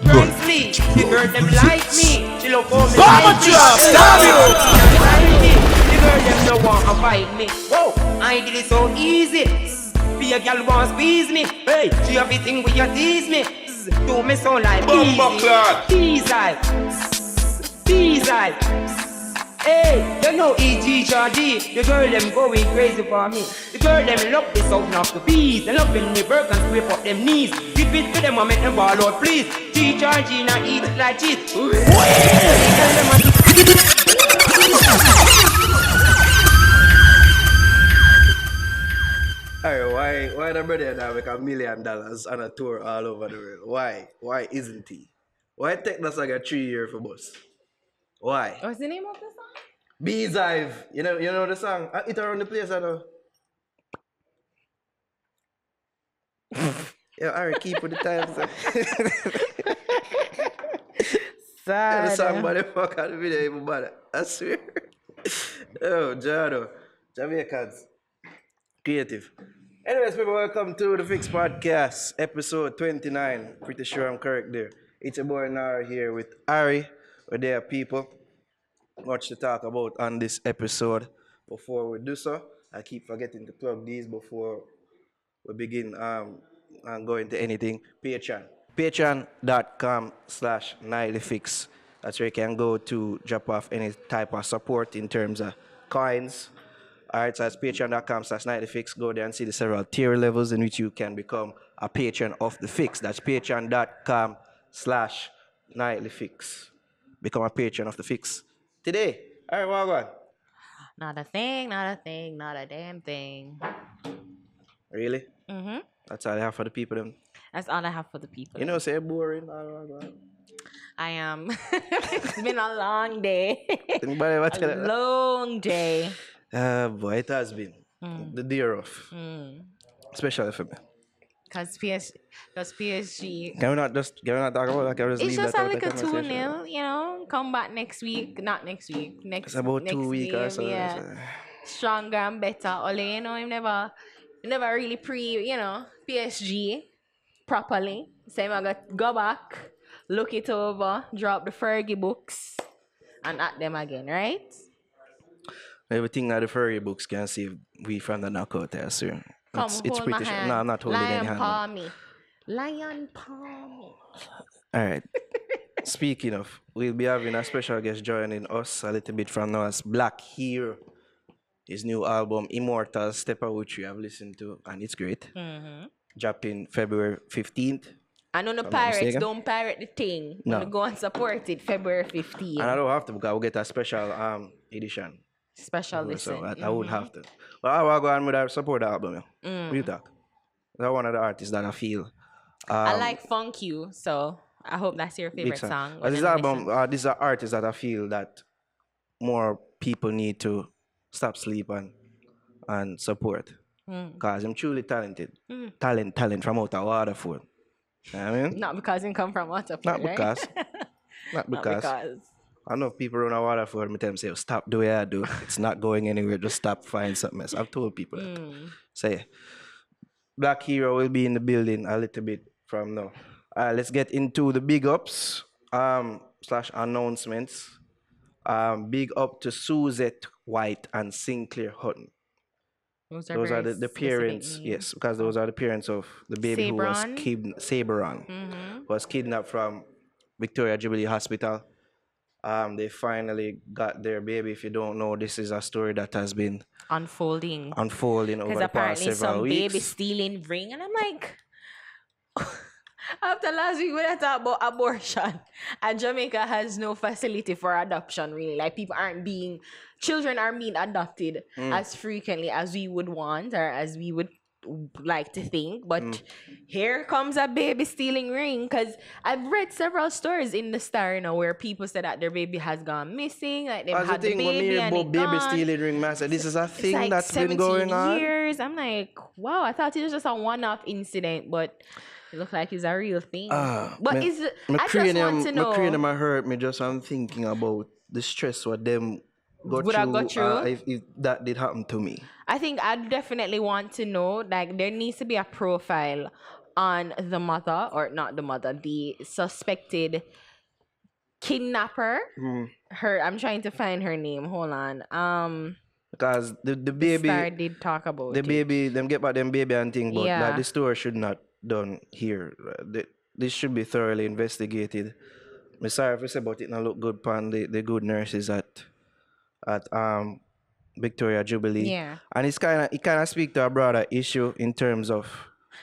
friendly. The girl them like me. She look for me. Stab you! The girl them no want to fight me. Whoa, I did it so easy. Be a girl want squeeze me. Hey, she have a thing with you tease me. Do me so like easy. Easy. Hey, you know E.G.J.D. The girl them going crazy for me. The girl them love the sound of the beat. They love when me work and scrape up them knees. Give it to them and make them ball out, please. G.J.D. not eat like it. Alright, why the brother now make $1 million on a tour all over the world? Why isn't he? Why take us like a 3 year for boss? Why? What's the name of the song? Beehive. You know the song? It around the place, I know. Yeah, alright, keep with the times. Sad. The song by the fuck out of the video even better. I swear. Oh, Jado. Jamaicans. Creative. Anyways, people, welcome to the Fix Podcast, episode 29. Pretty sure I'm correct there. It's your boy Naro here with Ari. We're there, people. Much to talk about on this episode. Before we do so, I keep forgetting to plug these before we begin and go into anything. Patreon. Patreon.com/nightlyfix. That's where you can go to drop off any type of support in terms of coins. Alright, so that's patreon.com/nightlyfix. Go there and see the several tier levels in which you can become a patron of the fix. That's patreon.com/nightlyfix. Become a patron of the fix today. Alright, well on. Not a thing, not a thing, not a damn thing. Really? Mm-hmm. That's all I have for the people then. That's all I have for the people. You know, say boring. I am. It's been a long day. What's A long day. boy, it has been the day off. Especially for me. Because PSG. Can we not talk about that? Can we just It's leave just that a out of the little conversation? 2-0, you know. Come back next week. Not next week. Next It's about next 2 weeks game, or so. yeah. Stronger and better. Only, you know, him never really PSG properly. So I'm going to go back, look it over, drop the Fergie books, and at them again, right? Everything that the furry books can save we from the knockout there, sir. Come, It's hold pretty my sure. hand. No, I'm not holding any hand. Lion paw me. Alright. Speaking of, we'll be having a special guest joining us a little bit from now as Blvk H3ro. His new album, Immortal, Step Out, which we have listened to, and it's great. Dropping February 15th. I know the pirates don't pirate the thing. No. We go and support it February 15th. And I don't have to because we'll get a special edition. Special listen. So I wouldn't have to. But I will go on with our support album. Yeah. Real talk. That's one of the artists that I feel. I like Funk You, so I hope that's your favorite song. This album, this is an artist that I feel that more people need to stop sleep and support. Because I'm truly talented. Talent from out of Waterford. You know what I mean? Not because he come from Waterford, Not because. right? Not because. I know people run a Waterford, me tell them, say, stop doing what I do. It's not going anywhere. Just stop, find something else. I've told people that. Say, Blvk H3ro will be in the building a little bit from now. Let's get into the big ups / announcements. Big up to Suzette White and Sinclair Hutton. Those are the parents, yes, because those are the parents of the baby Sabron. who was Sabron, was kidnapped from Victoria Jubilee Hospital. They finally got their baby. If you don't know, this is a story that has been unfolding over the past several some weeks. baby stealing ring, and I'm like, after last week when I talked about abortion, and Jamaica has no facility for adoption, really. Like children aren't being adopted as frequently as we would want or as we would like to think. But here comes a baby stealing ring, because I've read several stories in the Star, you know, where people said that their baby has gone missing, like they've had the baby and it baby gone. stealing ring, master. This is a thing Like that's been going on. years. I'm like, wow, I thought it was just a one-off incident, but it looks like it's a real thing. But I just want to know. My cranium hurt me just I'm thinking about the stress what them go through. If that did happen to me. I think I definitely want to know, like, there needs to be a profile on the mother, or not the mother, the suspected kidnapper. I'm trying to find her name. Hold on. Because the The Star baby, did talk about the it. baby, them get back them baby and thing, but Yeah. like the story should not done here. This should be thoroughly investigated. I'm sorry if I say about it not look good pan the good nurses at Victoria Jubilee. Yeah. And it kinda speak to a broader issue in terms of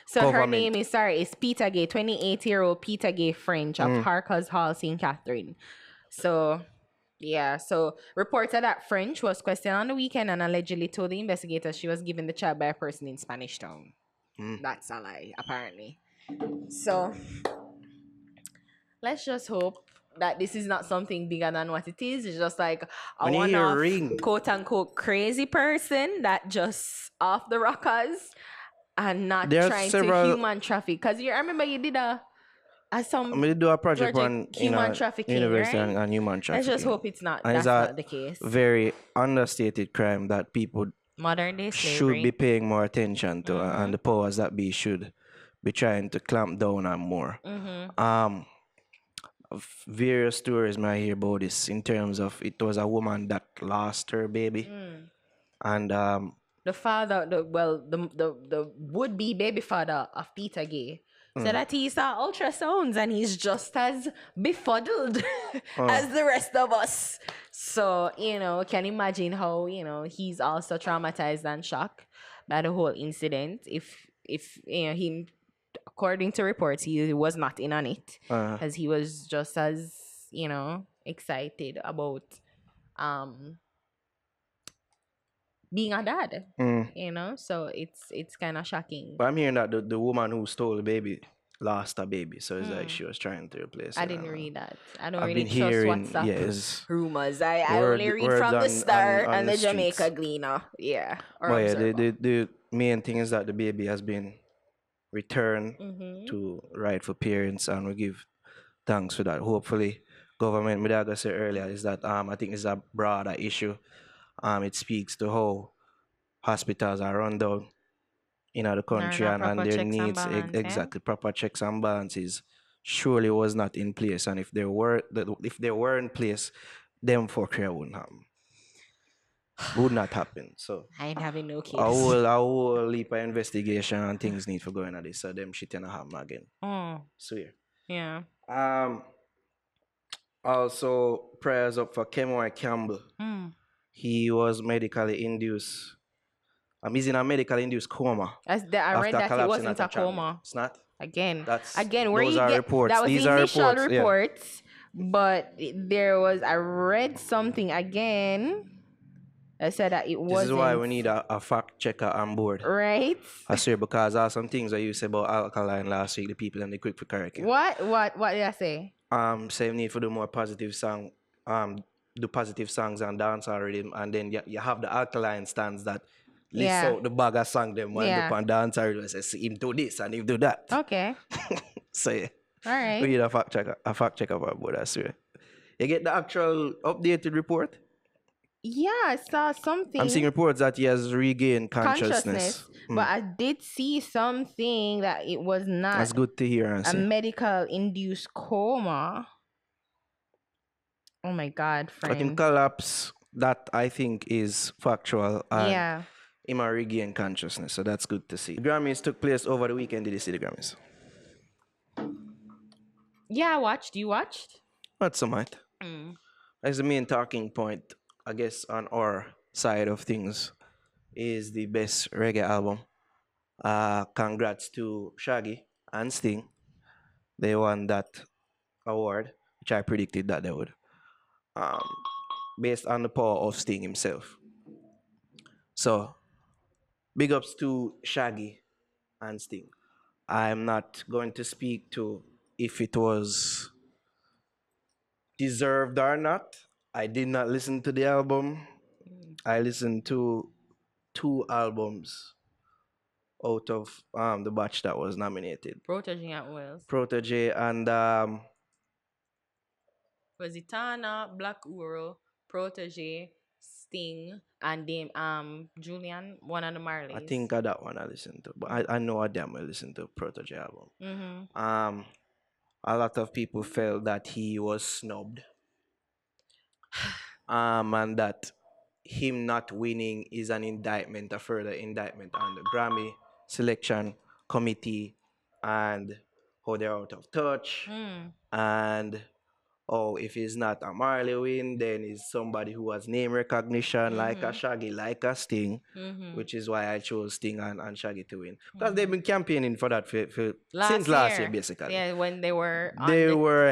So her government. name is Peter Gay, 28-year-old Peter Gay French of Harker's Hall, St. Catherine. So, yeah. So, reported that French was questioned on the weekend and allegedly told the investigators she was given the child by a person in Spanish Town. That's a lie, apparently. So, let's just hope that this is not something bigger than what it is. It's just like a When you hear one-off, ring. quote-unquote, crazy person that just off the rockers and not There are trying several- to human traffic. Because I remember you did some I'm gonna do a project on human trafficking, university right? and human Let's trafficking. just hope it's not. And That's it's a not the case. very understated crime that people Modern day should slavery. be paying more attention to, and the powers that be should be trying to clamp down on more. Various stories I hear about this in terms of it was a woman that lost her baby, and The father, the would be baby father of Peter Gay said that he saw ultrasounds and he's just as befuddled as the rest of us. So, can imagine how, he's also traumatized and shocked by the whole incident. If him, according to reports, he was not in on it because he was just as, excited about being a dad, so it's kind of shocking. but I'm hearing that the woman who stole the baby lost a baby, so it's like she was trying to replace it. I didn't read that. I don't I've really been trust hearing, WhatsApp yes, rumors. I word- only read words from the on- Star on and the the Jamaica streets. Gleaner. Yeah. Or But yeah, Observer. the main thing is that the baby has been returned to rightful parents, and we give thanks for that. Hopefully, government, me that I said earlier, is that I think it's a broader issue. It speaks to how hospitals are run down in the country, not and proper their checks and needs balance, yeah? exactly proper checks and balances surely was not in place, and if they were in place, them fuckery wouldn't happen. Would not happen. So I ain't having no kids. a whole leap of investigation and things need for going at this, so them shit ain't happen again. Swear. Yeah. Also prayers up for Kemoy Campbell. He was medically induced. He's in a medically induced coma. I read after that it collapsing wasn't at a track meet. coma. It's not. Again, That's- where those you are get reports. that was These the are initial reports, yeah. reports, but I read something again. I said that it wasn't. This is why we need a fact checker on board. Right? I swear, because there are some things that you said about alkaline last week, the people and they quick for correct you. What did I say? Say we need to do more positive song, do positive songs and dance rhythm, and then you have the alkaline stands that list Yeah. out the bag of song them and Yeah. up and dance rhythm and say, see him do this and him do that. Okay. So yeah. All right. We need a fact checker on board, I swear. You get the actual updated report? Yeah, I saw something. I'm seeing reports that he has regained consciousness. But I did see something that it was not That's good to hear and a see. medical induced coma. Oh my God, But him friend. collapse, that I think is factual. And Yeah. him a regain consciousness, so that's good to see. The Grammys took place over the weekend. Did you see the Grammys? Yeah, I watched. You watched? Not so much. That's the main talking point, I guess, on our side of things, is the best reggae album. Congrats to Shaggy and Sting. They won that award, which I predicted that they would, based on the power of Sting himself. So, big ups to Shaggy and Sting. I'm not going to speak to if it was deserved or not. I did not listen to the album. I listened to 2 albums out of the batch that was nominated. Protege at Wales. Protege and Was it Tana, Blvk H3ro, Protege, Sting and Julian, one of the Marleys. I think of that one I listen to, but I know a damn I listen to Protege album. A lot of people felt that he was snubbed. And that him not winning is an indictment, a further indictment on the Grammy selection committee and how they're out of touch. And if he's not a Marley win, then he's somebody who has name recognition like a Shaggy, like a Sting, which is why I chose Sting and Shaggy to win. Because they've been campaigning for that since last year, basically. Yeah, when they were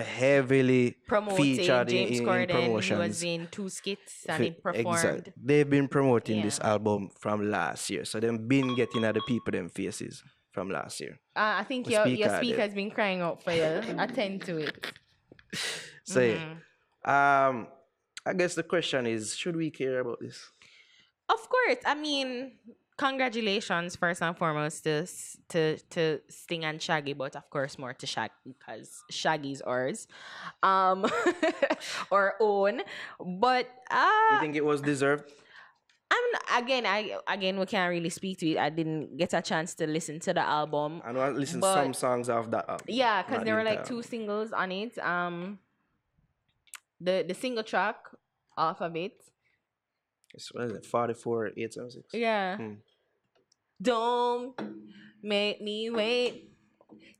heavily featured James in Corden, promotions. he was in 2 skits and he performed. Exactly. They've been promoting this album from last year. So they've been getting at the people them faces from last year. I think your speaker's been crying out for you. Attend to it. So I guess the question is, should we care about this? Of course. I mean, congratulations first and foremost to Sting and Shaggy, but of course more to Shaggy because Shaggy's ours, or own. But you think it was deserved? Again, we can't really speak to it. I didn't get a chance to listen to the album. I know I listened to some songs of that album. Yeah, because there were like 2 singles on it. The single track off of it. What is it? 44-876. Yeah. Don't make me wait.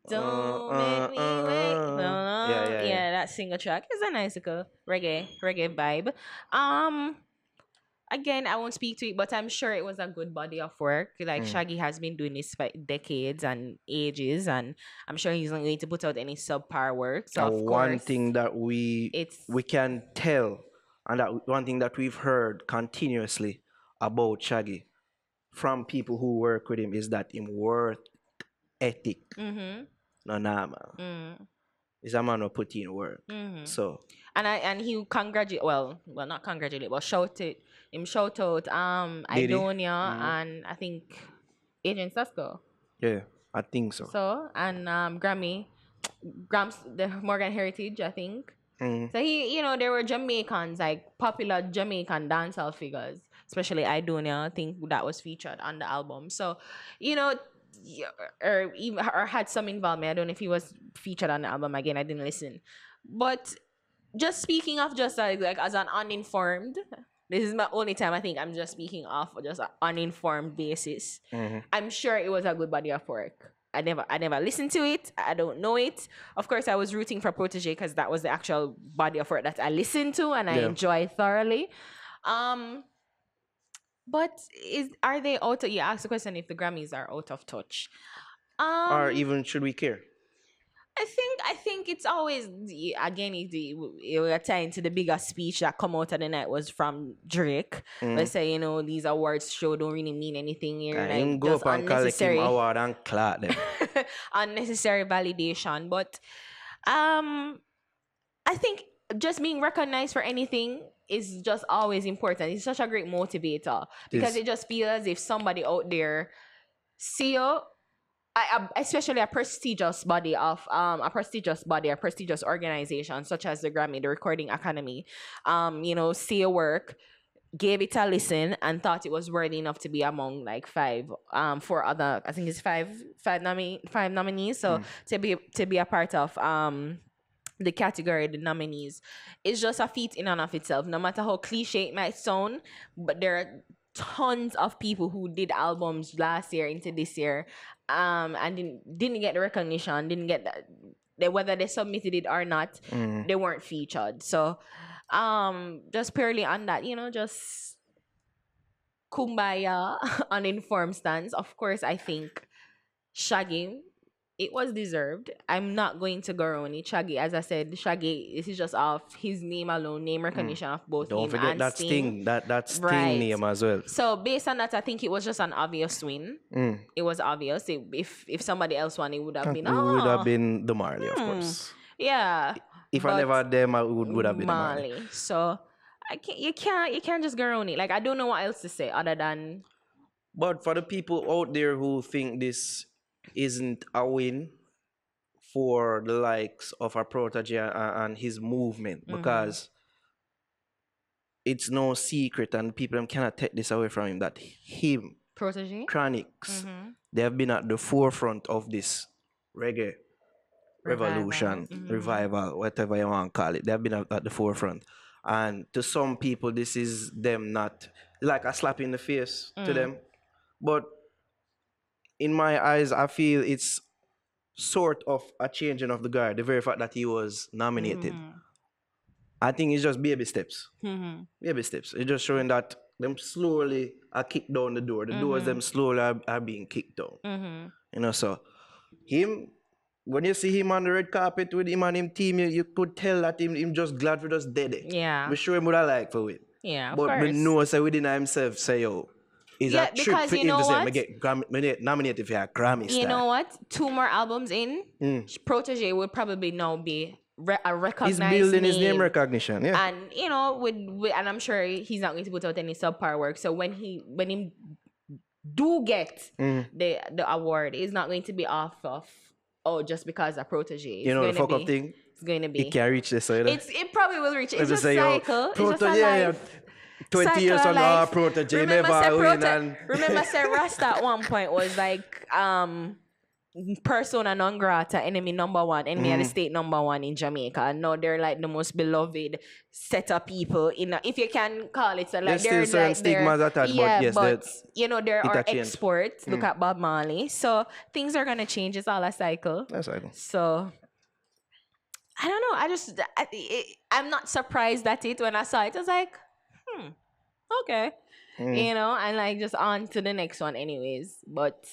Don't make me wait. No. Yeah, that single track is a nice little reggae vibe. Again, I won't speak to it, but I'm sure it was a good body of work. Like Shaggy has been doing this for decades and ages, and I'm sure he's not going to put out any subpar work. So of course, one thing that we can tell, and that one thing that we've heard continuously about Shaggy from people who work with him is that him work ethic, no normal. Is a man who put in work. So and he not congratulate, but shout out Idonia and I think Agent Sasko. Yeah, I think so. So and Gramps, the Morgan Heritage, I think. So there were Jamaicans, like popular Jamaican dancehall figures, especially Idonia. I think that was featured on the album. So, or had some involvement. I don't know if he was featured on the album. Again, I didn't listen. But just speaking of just like as an uninformed, this is my only time I think I'm just speaking off just an uninformed basis. I'm sure it was a good body of work. I never listened to it. I don't know it. Of course, I was rooting for Protege because that was the actual body of work that I listened to and I enjoy thoroughly. But are they out of, you asked the question if the Grammys are out of touch. Or even should we care? I think it's always, again, it will tie into the bigger speech that come out of the night was from Drake. Let's say, these awards show don't really mean anything here. Like, go up and collect him award and clap them. Unnecessary validation. But I think just being recognized for anything is just always important. It's such a great motivator because it just feels as if somebody out there see you, especially a prestigious body of a prestigious organization such as the Grammy, the Recording Academy, see your work, gave it a listen, and thought it was worthy enough to be among like 4 other, I think it's five nominees. So to be a part of the category, the nominees, is just a feat in and of itself. No matter how cliche it might sound, but there are tons of people who did albums last year into this year, and didn't get the recognition, didn't get that, whether they submitted it or not, they weren't featured. So, just purely on that, just kumbaya, uninformed stance. Of course, I think Shaggy, it was deserved. I'm not going to go around it. Shaggy, as I said, Shaggy, this is just off his name alone, name recognition of both Don't him forget and that Sting. That Sting name as well. So based on that, I think it was just an obvious win. It was obvious. If somebody else won, it would have been. It would have been the Marley, of course. Yeah. If I never had them, I would have been the Marley. So you can't just go around it. Like, I don't know what else to say other than. But for the people out there who think this isn't a win for the likes of our Protege and his movement, because it's no secret, and people them cannot take this away from him, that him, Protege. Chronics, they have been at the forefront of this reggae revolution, revival, whatever you want to call it. They have been at the forefront. And to some people, this is them not like a slap in the face to them. But in my eyes, I feel it's sort of a changing of the guard. The very fact that he was nominated. I think it's just baby steps. Baby steps. It's just showing that them slowly are kicked down the door. The doors them slowly are being kicked down. You know, so him, when you see him on the red carpet with him and him team, you could tell that him just glad for just dead. Yeah. We sure him would have like for it. Yeah, of but course. we know say within himself say yo, it's a trip for him to say me get nominated for a Grammy. You know what? 2 more albums in, Protege would probably now be a recognized He's building name. his name recognition, yeah. And you know, with and I'm sure he's not going to put out any subpar work. So when he do get the award, it's not going to be off of just because a Protege. You know the fuck up thing? It's going to be. It can reach this, so It probably will reach. It's just say, cycle. It's just a life. 20 years from now, Protege never win. And Remember, say Rasta at one point was like persona non grata, enemy number one, enemy of the state number one in Jamaica. And now they're like the most beloved set of people if you can call it so. Like there's still certain like stigmas attached, but yes, but you know there are changed. exports. Look at Bob Marley. So things are gonna change. It's all a cycle. That's cycle. So I don't know. I'm not surprised at it when I saw it. I was like, okay. You know, and like just on to the next one anyways. But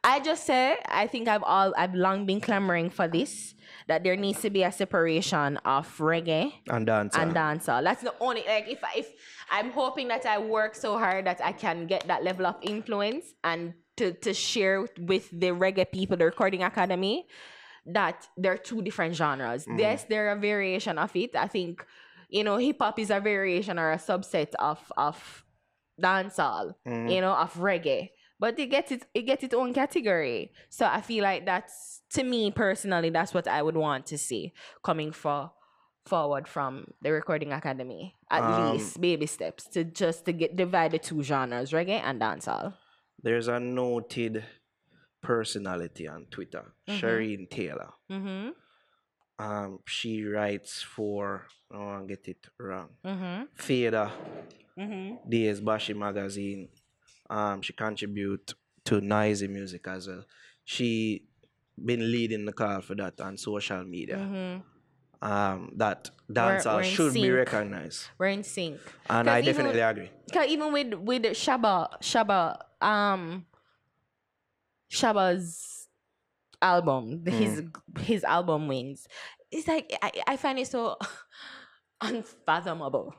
I just say I think I've long been clamoring for this, that there needs to be a separation of reggae and dancehall. That's the only, like, if I'm hoping that I work so hard that I can get that level of influence and to share with the reggae people, the Recording Academy, that they're 2 different genres. Yes, they're a variation of it. I think, you know, hip hop is a variation or a subset of dancehall, you know, of reggae, but it gets its own category. So I feel like that's, to me personally, that's what I would want to see coming forward from the Recording Academy. At least baby steps to get divide the 2 genres, reggae and dancehall. There's a noted personality on Twitter, Shireen Taylor. She writes for, I don't want to get it wrong, Fader, DS Bashi magazine. She contribute to Noisy Music as well. She been leading the call for that on social media. That dancehall should be recognized. We're in sync. And I definitely agree. Because even with Shaba's album, his album Wings, it's like I find it so unfathomable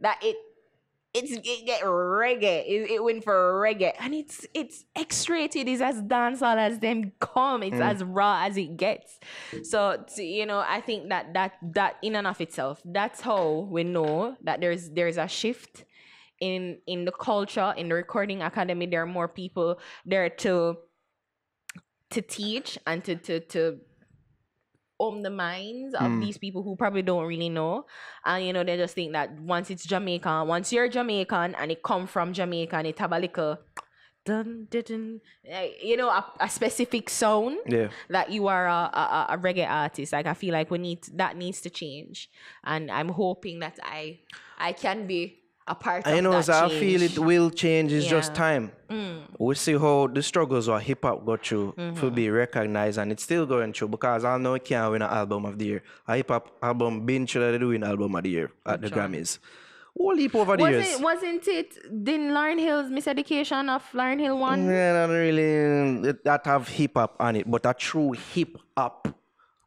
that it get reggae. It went for reggae, and it's X-rated. It's as dancehall as them come. It's as raw as it gets. So you know, I think that in and of itself, that's how we know that there's a shift in the culture, in the Recording Academy. There are more people there to teach and to own the minds of these people who probably don't really know. And you know, they just think that once you're Jamaican and it come from Jamaica and it have a little dun, dun, dun, you know, a specific sound, that you are a reggae artist. Like, I feel like that needs to change, and I'm hoping that I can be a part of that so change. I feel it will change. It's just time. We see how the struggles of hip hop go through to be recognized, and it's still going through, because I know it can't win an album of the year. A hip hop album been sure they win album of the year at the Grammys. Whole heap over the years. Wasn't it? Didn't Lauryn Hill's Miseducation of Lauryn Hill won? Yeah, not really. That have hip hop on it, but a true hip hop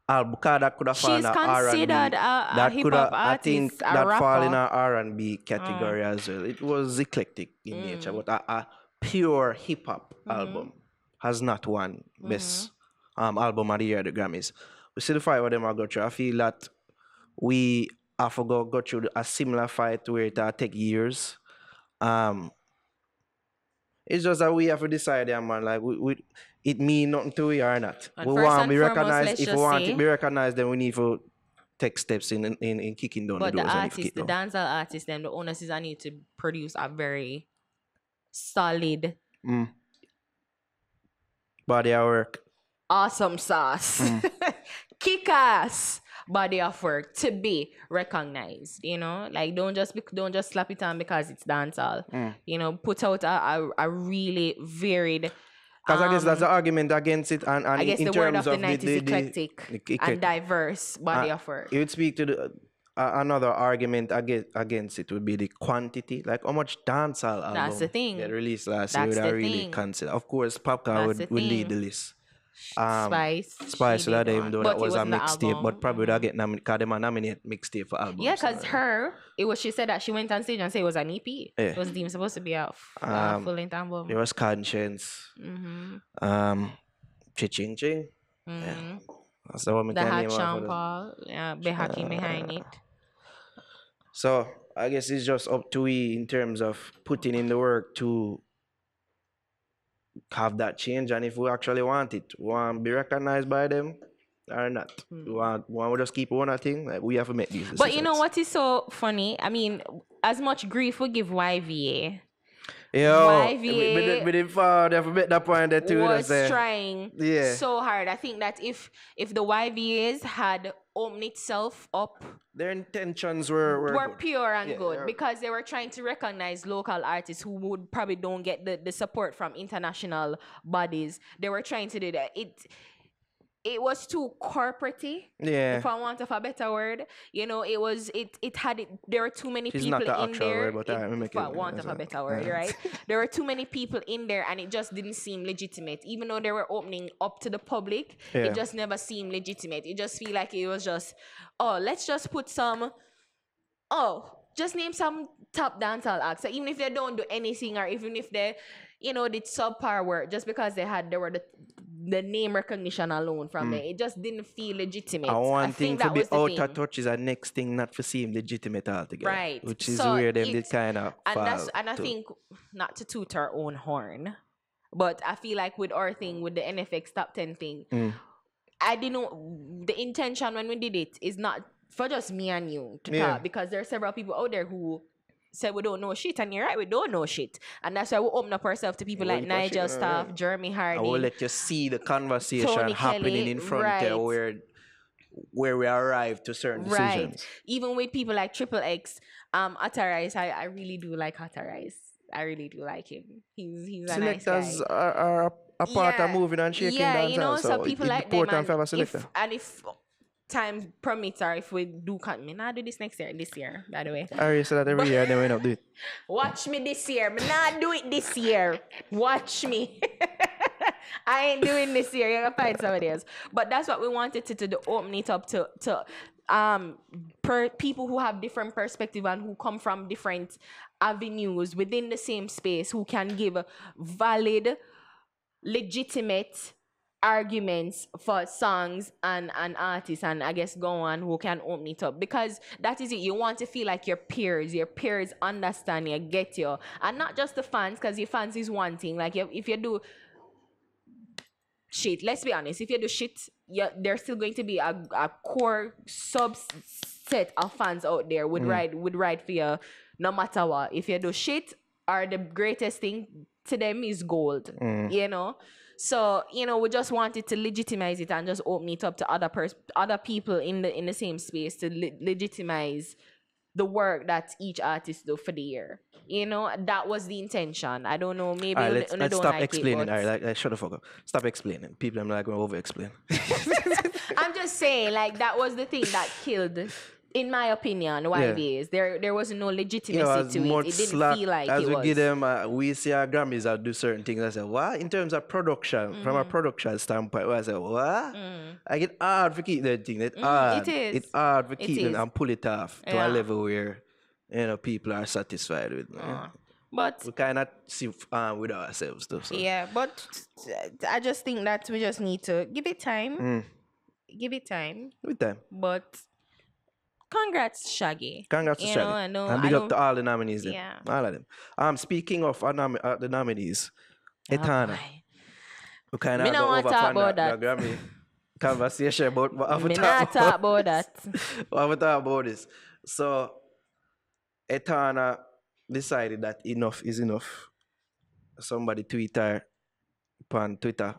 album, because that could have fallen in She's R&B. considered a hip hop artist. I think a that rapper. fall in a R&B category as well. It was eclectic in nature, but a pure hip hop album has not won best album of the year at the Grammys. We see the fight with them I go through. I feel that we have to go through a similar fight where it take years. It's just that we have to decide, man. Like it mean nothing to we or not. And we first want to and be foremost, recognized. let's If we just want say- to be recognized, then we need to take steps in kicking down But the the doors. artists, the dancehall artists, them, the onus is on you to produce a very solid, body of work. awesome sauce, kick-ass body of work to be recognized. You know, like don't just slap it on because it's dancehall. You know, put out a really varied. Because I guess that's the argument against it, and I guess in the terms word of the of night is eclectic and diverse body of work. You would speak to the another argument against it would be the quantity, like how much dancehall album That's the thing. get released last That's year. Would I the really thing. consider? Of course, Popcorn That's the would lead thing. the list. Spice So that did even one. though But that it was a wasn't the mixtape, album. but probably would get nominated because they might nominate mixtape for albums. Yeah, because she said that she went on stage and said it was an EP. Yeah. It wasn't even supposed to be a full-length album. There was Conscience. Ching Ching. Yeah. That's the one we The can Hot name off Sean of Paul, Behaki behind it. So I guess it's just up to we in terms of putting in the work to have that change, and if we actually want it, we want to be recognized by them or not. We want to just keep one thing. Like we have to make these decisions. But you know what is so funny? I mean, as much grief we give YVA. YVA they have to make that point there too. Was trying so hard. I think that if the YVAs had opened itself up, their intentions were pure and good because they were trying to recognize local artists who would probably don't get the support from international bodies. They were trying to do that. It was too corporate-y, if I want of a better word. You know, there were too many people in there. Word, but if I want of a better word, right? There were too many people in there and it just didn't seem legitimate. Even though they were opening up to the public, it just never seemed legitimate. It just feel like it was just, let's just put just name some top dancehall acts. So even if they don't do anything or even if they, did subpar work, just because they were the name recognition alone from it, it just didn't feel legitimate. I think to be out of touch is the next thing not to seem legitimate altogether. Right. Which is where them did kind of and I think, not to toot our own horn, but I feel like with our thing, with the NFX top 10 thing, I didn't know the intention when we did it is not for just me and you to talk, because there are several people out there who say we don't know shit, and you're right, we don't know shit, and that's why we open up ourselves to people like Nigel Staff, Jeremy Hardy. I will let you see the conversation Tony happening Kelly, in front there where we arrive to certain decisions. Even with people like Triple X, Atarize, I really do like Atarize. I really do like him. He's a nice guy. Selectors are a part of moving and shaking dance. So people like them, and if time permits or if we do me not do this this year, by the way. I already said that every year, then we not do it. Watch me this year. Me not do it this year. Watch me. I ain't doing this year. You're gonna find somebody else. But that's what we wanted to do, open it up to people who have different perspective and who come from different avenues within the same space, who can give valid, legitimate arguments for songs and artists, and I guess go on, who can open it up, because that is it. You want to feel like your peers understand you, get you, and not just the fans, because your fans is one thing. Like if you do shit, let's be honest, if you do shit, there's still going to be a core subset of fans out there would ride for you no matter what. If you do shit, or the greatest thing to them is gold, So, we just wanted to legitimize it and just open it up to other people in the same space to legitimize the work that each artist do for the year. That was the intention. I don't know, maybe let's stop explaining. All right, like, shut the fuck up. Stop explaining. People are like going to over-explain. I'm just saying, like, that was the thing that killed, in my opinion, YVAs. There was no legitimacy to it. It didn't feel like it was. As we give them, we see our Grammys that do certain things. I say, what? In terms of production, from a production standpoint, I say, what? I get hard for keep that thing. It is. It's hard for keep it and pull it off to a level where, people are satisfied with. But we kind of see with ourselves, though. So. Yeah, but I just think that we just need to give it time. Give it time. But congrats, Shaggy. Congrats to Shaggy. And big up to all the nominees then. Yeah. All of them. Speaking of the nominees, Etana. We kind of go over from the Grammy conversation about what Me not talk about that. what we talk about this. So Etana decided that enough is enough. Somebody tweet her upon Twitter.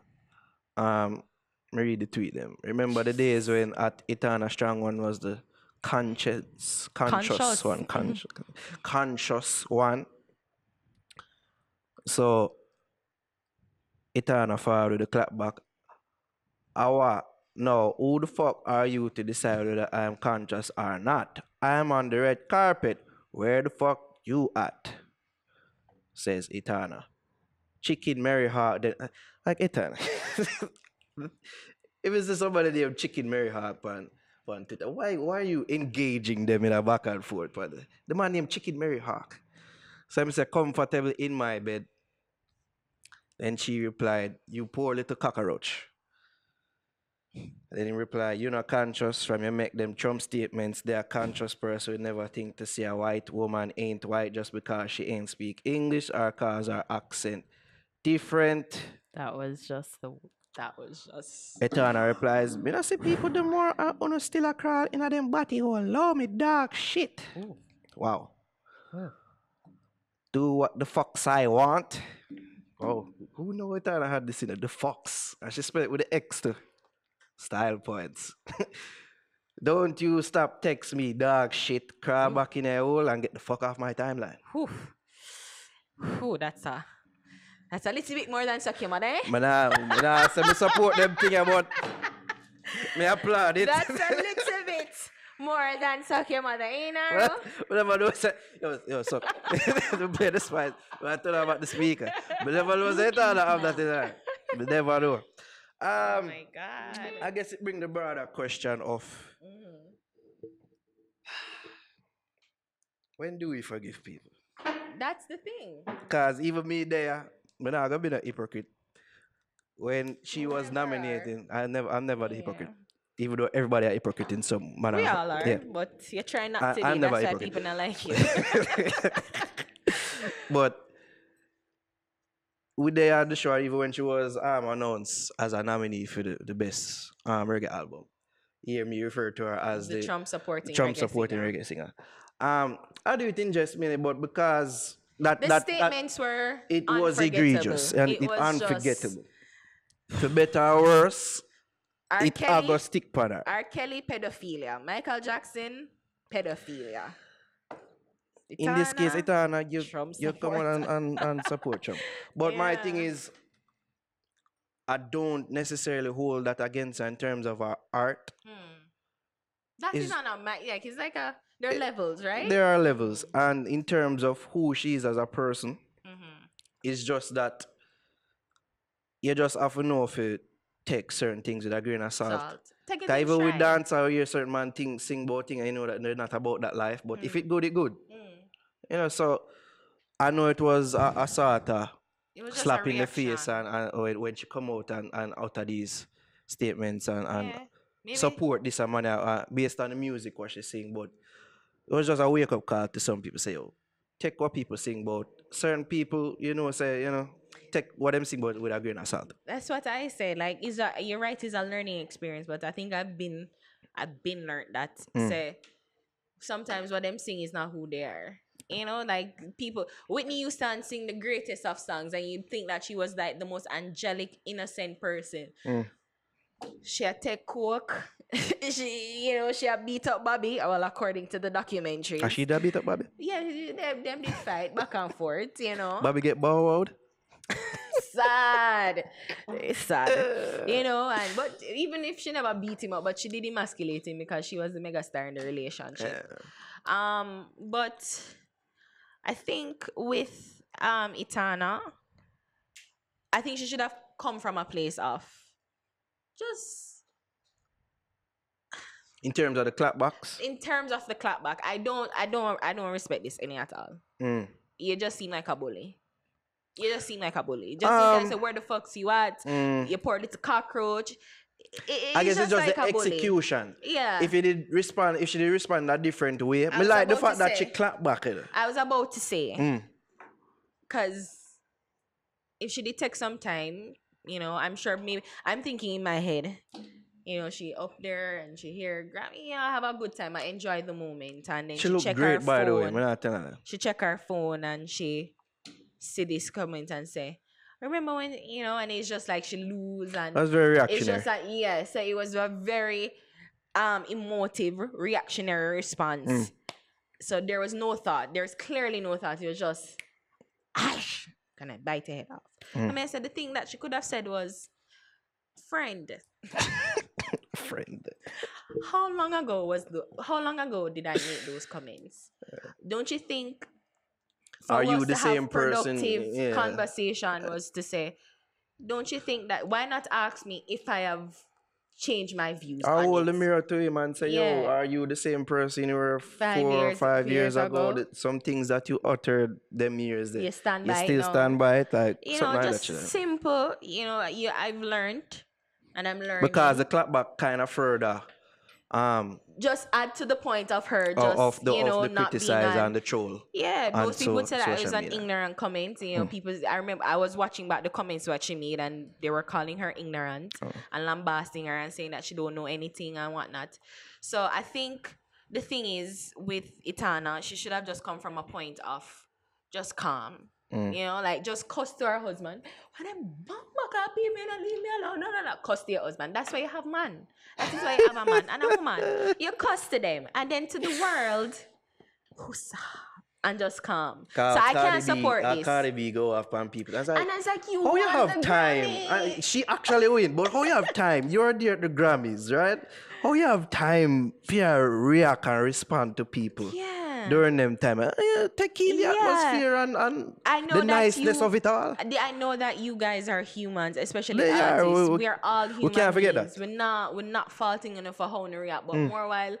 Me read the tweet them. Remember the days when at Etana Strong One was the conscious Conscious. one. Conscious one. So Etana forward the clap back. Awa, no, who the fuck are you to decide whether I am conscious or not? I am on the red carpet. Where the fuck you at? Says Etana. Chicken Mary Hart. Like Etana. If it's just somebody named Chicken Mary Hart on Twitter, why are you engaging them in a back and forth? The man named Chicken Mary Hawk. So I'm say comfortable in my bed. Then she replied, you poor little cockroach. Then he replied, you're not conscious from you make them Trump statements. They're a conscious person would never think to see a white woman ain't white just because she ain't speak English or cause her accent different. That was just. Etana replies, me not see people the more on still a crawl in a them body hole. Love me dog shit. Ooh. Wow. Do what the fox I want. Oh, who know Etana had this in it? The fox. And she spelled it with the X too. Style points. Don't you stop text me dog shit. Crawl back in a hole and get the fuck off my timeline. Ooh, that's a little bit more than suck your mother, eh? Nah, so me support them thing about. Me applaud it. That's a little bit more than suck your mother, eh, Naro? Whatever those say, yo, suck. Don't play the spice. I told her about the speaker. But never know say that I have that in there. But never know. Oh my God. I guess it brings the broader question of when do we forgive people? That's the thing. Because even me there, I'm not gonna be a hypocrite. When she was never nominating, I'm never the hypocrite. Even though everybody are hypocrite in some manner. We all are, yeah. but you're trying not to be. I'm never That's why hypocrite. people don't like you. But we there at the show, even when she was announced as a nominee for the best reggae album. You hear me refer to her as the Trump supporting reggae singer. I do it interests me, but because the statements were it was egregious and it was unforgettable. For better or worse, it will stick for her. R. Kelly pedophilia, Michael Jackson pedophilia. In this case, Etana, you come on and support Trump. But my thing is, I don't necessarily hold that against her in terms of her art. That is not a it's like there are levels, right? There are levels, and in terms of who she is as a person, it's just that you just have to know if you take certain things with a grain of salt. Even with dancer, you hear certain man sing about things, and you know that they're not about that life. But if it good, it good. You know, so I know it was a sort of slap in the face and when she come out and out of these statements and support this man based on the music what she sing, but it was just a wake up call to some people. Say, yo, take what people sing about. Certain people, take what them sing about with a grain of salt. That's what I say. Like, you're right, it's a learning experience, but I think I've been learned that say sometimes what them sing is not who they are. You know, like people, Whitney Houston sing the greatest of songs, and you'd think that she was like the most angelic, innocent person. She had take coke. she had beat up Bobby. Well, according to the documentary. She did beat up Bobby? Yeah, them did fight back and forth, Bobby get borrowed? Sad. It's sad. But even if she never beat him up, but she did emasculate him because she was the megastar in the relationship. But I think with Etana, I think she should have come from a place of just in terms of the clapbacks. In terms of the clapback, I don't respect this any at all. You just seem like a bully. Just seem like say, where the fuck's you at? You poor little cockroach. I guess it's just like the execution. Yeah. If she did respond in a different way, I like the fact that she clapped back. I was about to say, because if she did take some time, I'm sure maybe I'm thinking in my head, You know, she up there and she hear Grammy, yeah, have a good time. I enjoy the moment. And then She she look check her great, by the way. I'm phone. not telling her. She check her phone and she see this comment and say, remember when, you know, and it's just like she lose and That's very it's reactionary. just like, yeah, so it was a very emotive, reactionary response. So there was no thought. There's clearly no thought. It was just, Ash, can I bite her head off? I mean, I said the thing that she could have said was, friend, Friend. how long ago did I make those comments? Don't you think for Are you us the to same have person? productive Yeah. conversation was to say, don't you think that why not ask me if I have changed my views I on hold the it? mirror to him and say, yo, Yeah. are you the same person you were 5 4 or years- 5 years years ago? ago? That some things that you uttered them years there. You stand you by it still now. stand by it, like You something know, like just that. You know? simple. You know, I've learned, and I'm learning. Because the clapback kind of further just add to the point of her just of the not being criticize on. and the troll. Yeah, on most people would say that it was social an media. ignorant comment. You know, people. I remember I was watching back the comments what she made, and they were calling her ignorant and lambasting her and saying that she don't know anything and whatnot. So I think the thing is with Itana, she should have just come from a point of just calm. You know, like just cuss to her husband. When I'm leave me alone. No. Cuss to your husband. That's why you have man. That is why you have a man and a woman. You cuss to them. And then to the world, and just calm. So I can't support this. Cardi B go off on people. I was like, And I was like, you how you won have the time? Grammy. She actually win, but how you have time? You're there at the Grammys, right? How you have time to react and respond to people Yeah. during them time? Take in the Yeah. atmosphere and I know the that niceness of it all. I know that you guys are humans, especially They are. artists. We- We are all human we can't forget beings. that. We're not faulting enough for how we react, but more while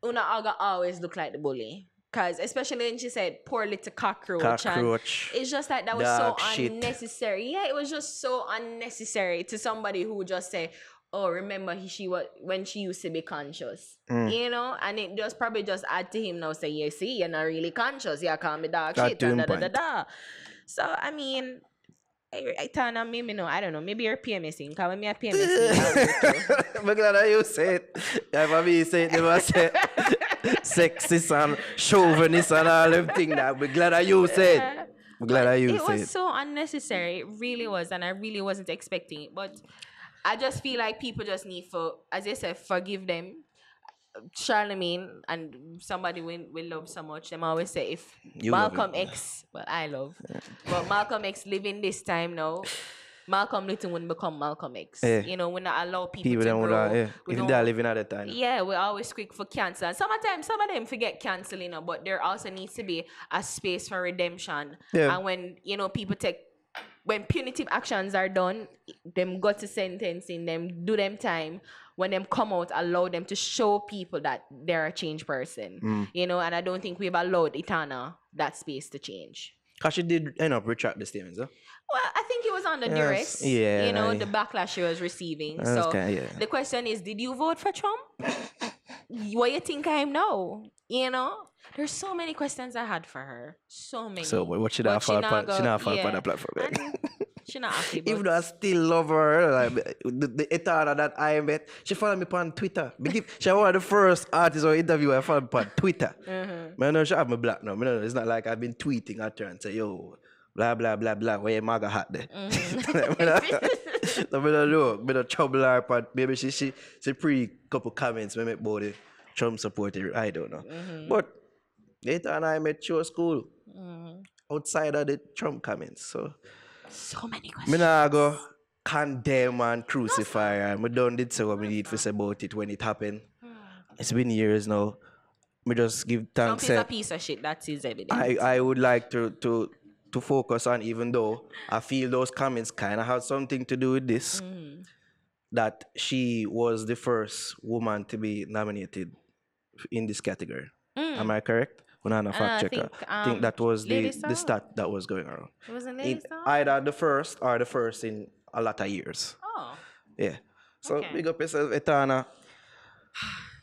una aga always look like the bully. Cause especially when she said poor little cockroach. And it's just like that was Dog so shit. unnecessary. Yeah, it was just so unnecessary to somebody who just say, oh, remember when she used to be conscious. You know? And it just probably just add to him now say, yeah, see, you're not really conscious. You call me dog That shit. to And him point. So I mean, I turn on me, no, I don't know. Maybe you're PMSing. Because when me a PMSing, I'm glad that you say it. Yeah, for me, say it, they must say sexist and chauvinist and all them things. I'm glad that you say it. I'm glad that you it say was it. so unnecessary. It really was. And I really wasn't expecting it. But I just feel like people just need as I said, forgive them. Charlemagne and somebody we love so much, them always say if You love Malcolm him. X, well I love, but Malcolm X living this time now, Malcolm Little wouldn't become Malcolm X. Yeah. You know, we not allow people People to them would grow. yeah. We If don't- they're living at that time. Yeah, we always quick for cancel. And sometimes some of them forget cancel, you know, but there also needs to be a space for redemption. Yeah. And when, you know, when punitive actions are done, them go to sentencing, them do them time. When them come out, allow them to show people that they're a changed person. You know, and I don't think we've allowed Itana that space to change. Because she did end up retract the statements, huh? Well, I think it was under duress. yeah, You know, yeah. the backlash she was receiving. That's So kinda, yeah. the question is, did you vote for Trump? What you think I know? You know? There's so many questions I had for her. So many. So what should But I fall upon? go- She not fall upon yeah. the platform. And she not happy. Even though But I still love her, like the Etana that I met, she followed me on Twitter. She was one of the first artists or interviewer I followed me on Twitter. I know she have me black now. I know it's not like I've been tweeting at her and say, yo, blah, blah, blah, blah, where your MAGA hat there? So I don't know. I don't trouble her, but maybe she pre-couple comments when I about the Trump supporter. I don't know. But later on, I met she was cool. Outside of the Trump comments. so many Me questions. nah go condemn and crucify her. I done did say what we need to say about it when it happened. It's been years now. Me just give Trump thanks. is a piece of shit. That is evident. I would like to focus on, even though I feel those comments kind of have something to do with this, that she was the first woman to be nominated in this category. Am I correct? When I'm a fact checker. I think that was Lady the Star? stat that was going around. It wasn't Lady Star? Either the first or the first in a lot of years. Oh. Yeah. So Okay. big up yourself, Etana.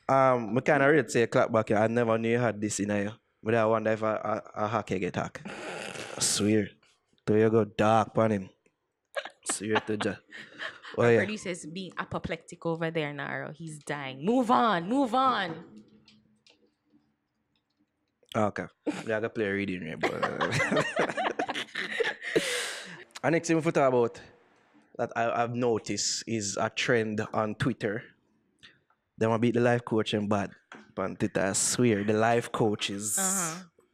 I kind of ready to say a clap back here. I never knew you had this in you. But I wonder if a hacker get hack. I swear. So you go dark on him. Swear to Jah. Oh, Our yeah. producer's being apoplectic over there, Naro. He's dying. Move on, move on. Okay. Yeah, I got play a reading here, but and next thing we talk about that I've noticed is a trend on Twitter. They want to beat the life coach and bad. On Twitter, I swear the life coach is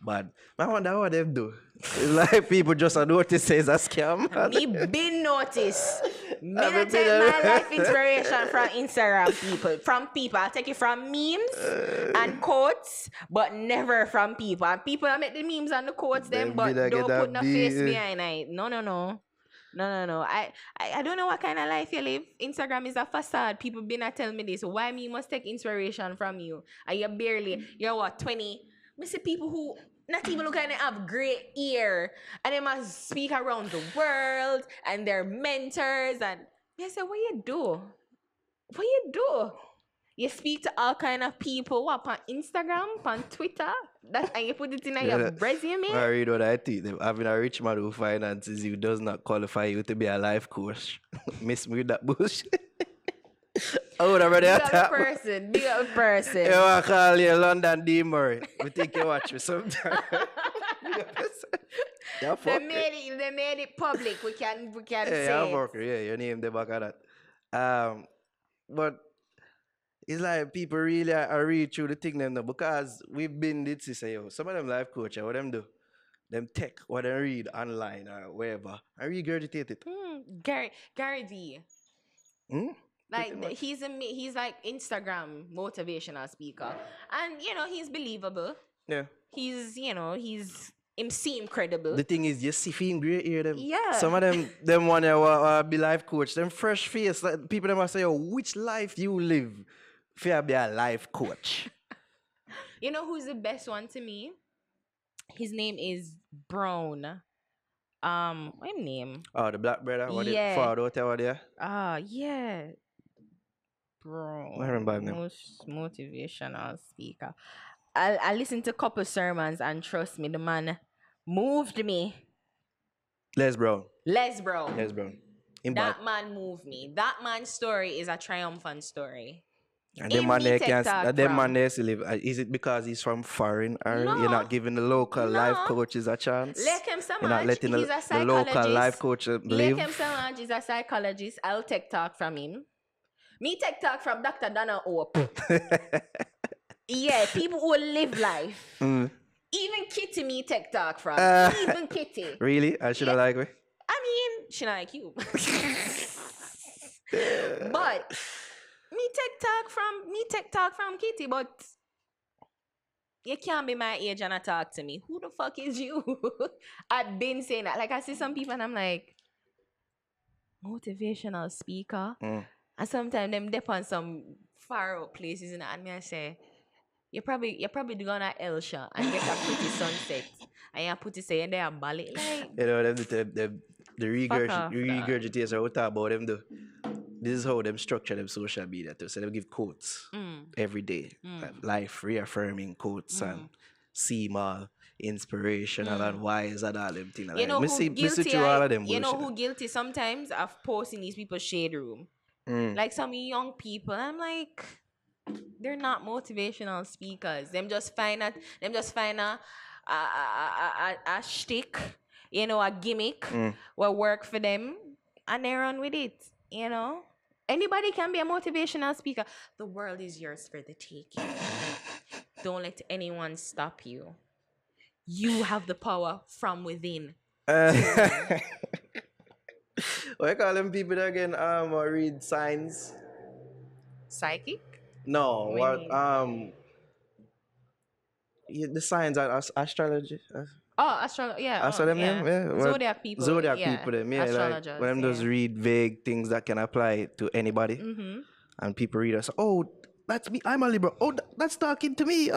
bad. I wonder what they do. It's like people just notice it's a scam. Me been notice. Me I not mean, take been- my life inspiration from Instagram people. From people. I take it from memes and quotes, but never from people. And people that make the memes and the quotes them, Them but be like don't it put no be- face behind it. No. No. I don't know what kind of life you live. Instagram is a facade. People been a tell me this. Why me must take inspiration from you? And you're what, 20? I see people who not even look like they have great ear. And they must speak around the world and they're mentors. And I say, what you do? What you do? You speak to all kind of people, what, on Instagram, on Twitter, and you put it in your resume? I read what I think. Them having a rich man who finances you does not qualify you to be a life coach. Miss me with that bullshit. I would have already Big up attacked. person, big up person. You want to call you London D. Murray. We think you watch me sometime. Yeah, fuck They made it public. We can yeah, say yeah, it. fucker. Yeah, your name the back of that. But it's like people really are read through the thing them now because we've been did say yo, some of them life coach, what them do? Them take what they read online or wherever. I regurgitate it. Gary V. Hmm? Like he's like Instagram motivational speaker, and he's believable. Yeah. He's him seem credible. The thing is, you see him great here. Them. Yeah. Some of them want to be life coach. Them fresh face. Like, people them must say, yo, which life you live for be a life coach? You know who's the best one to me? His name is Brown. What name? Oh, the black brother. What Yeah. it forward out there, there? Yeah. Bro. I remember him now. Most motivational speaker. I listened to a couple sermons and trust me, the man moved me. Les Brown. Les Brown. In bad. That man moved me. That man's story is a triumphant story. And them Him man me there take can't. talk Them from. man there still live. Is it because he's from foreign, or No. you're not giving the local life No. coaches a chance? Like him so You're not much, letting he's a the local psychologist. life coach Like live. him so much, he's a psychologist. I'll take talk from him. Me take talk from Dr. Donna Hope. Yeah, people who live life. Mm. Even Kitty me take talk from. Even Kitty. Really? I should have liked it. I mean, she not like you. But me take talk from Kitty, but you can't be my age and talk to me. Who the fuck is you? I've been saying that. Like I see some people and I'm like, motivational speaker. Mm. And sometimes them dip on some far out places and me I say, you're probably gonna Elsha and get a pretty sunset. And you put it say and they are ballet. Like, You know, the Fuck off, regurgitators are what talk about them do. This is how them structure them social media too. So they give quotes every day. Like life reaffirming quotes and CMAL, inspirational and wise and all them things. you know me who see guilty? through all of them You know bullshit. who guilty sometimes of posting these people's shade room? Like some young people. I'm like, they're not motivational speakers. Them just find a shtick, a gimmick will work for them and they run with it. Anybody can be a motivational speaker. The world is yours for the taking. Don't let anyone stop you. You have the power from within. What you call them people that again? Or read signs? Psychic? No, What do you the signs are astrology. Oh, astrology. Yeah. I saw them name, yeah. What- Zodiac people. Zodiac people, them, yeah. Like, Astrologers. when them just read vague things that can apply to anybody, and people read us, oh, that's me, I'm a Libra. Oh, that's talking to me.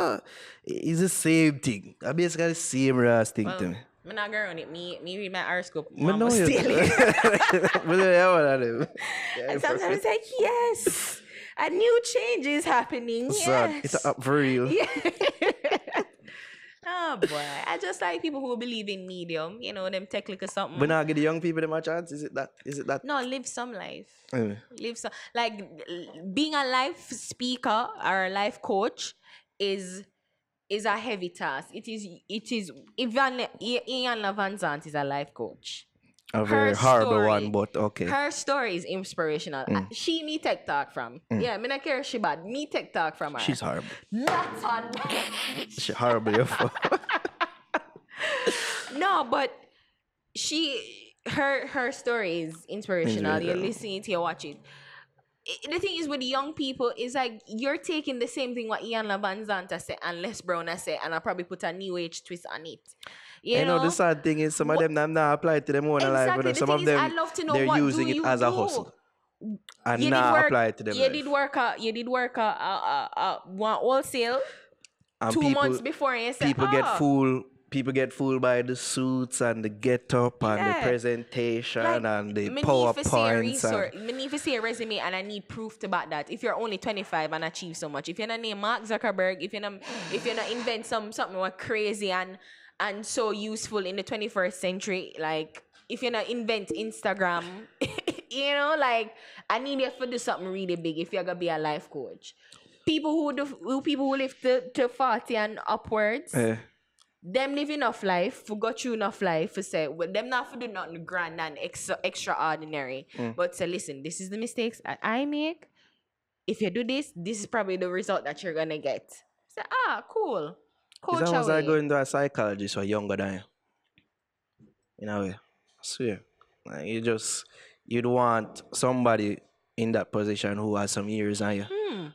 It's the same thing. I basically the same ass thing to me. I'm not going on it. Me read my horoscope. I Mama know you. steal it. But yeah, what I do. And sometimes it's like, yes, a new change is happening. Son, Yes. it's up for real. Yeah. Oh Nah, boy. I just like people who believe in medium. You know, them tech or something. But now give the young people them a chance. Is it that? Is it that? No, live some life. Anyway. Live some like being a life speaker or a life coach is a heavy task. It is Ian Van Zandt is a life coach. A very horrible one, but okay. Her story is inspirational. She me tech talk from. Yeah, me not care she bad. Me tech talk from her. She's horrible. Not on. She's horrible. No, but her story is inspirational. You listen it, you watch it. The thing is with young people is like you're taking the same thing what Ian Van Zandt said and Les Brown said, and I probably put a new age twist on it. You know, the sad thing is some of them not applied to them own life. You know, some of them I'd love to know they're what using it as a hustle and not apply it to them. You did work one wholesale and 2 months before and you said, people get fooled by the suits and the get up and the presentation and the PowerPoints. I need to see a resume and I need proof to back that. If you're only 25 and achieve so much, if you're not named Mark Zuckerberg, if you're not invent something more crazy and so useful in the 21st century, like if you're not invent Instagram, you know, like I need you to do something really big if you're gonna be a life coach. People who live to 40 and upwards. Them live enough life, got through enough life to say, well, them not for do nothing grand and extraordinary. But say, listen, this is the mistakes that I make. If you do this, this is probably the result that you're gonna get. Say, cool. Coach was I going to a psychologist or younger than you? In a way. I swear. Like you'd want somebody in that position who has some years on you.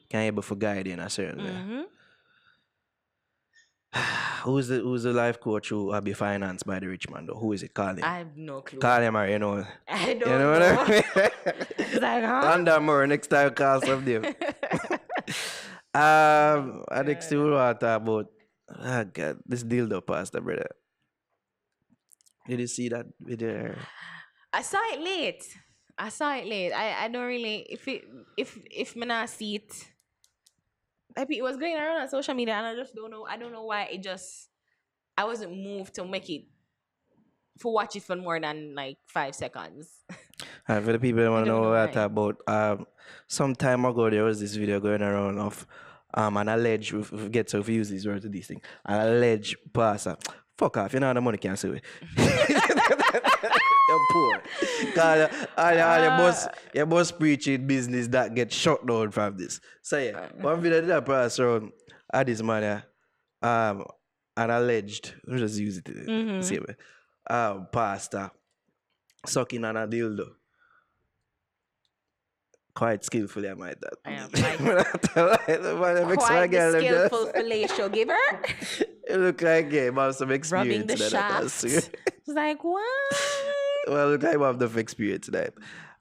Can able to guide you in a certain way. Who's the life coach who will be financed by the rich man though? Who is it? Call him. I have no clue. Call him or you know. I don't know. know. What I mean? It's like, huh? Under more next time call some them. Next thing we want to talk about God, this dildo pastor, brother. Did you see that video? I saw it late. I don't really if me not see it. It was going around on social media and I just don't know. I don't know why I wasn't moved to make it for watch it for more than like 5 seconds. For the people that want to know what I talk about, some time ago there was this video going around of an alleged, we get to use these words to these things, an alleged pastor. Fuck off, you know how the money can't sue it. You're poor. Cause your boss preaching business that get shut down from this. So yeah, one video that pass around at this man, an alleged, let me just use it to see me, pastor sucking on a dildo. Quite skillfully, I might that. Quite the skillful fellatio giver. It look like him have some experience. Rubbing the shaft. It's like, what? Well, look like him have enough experience tonight.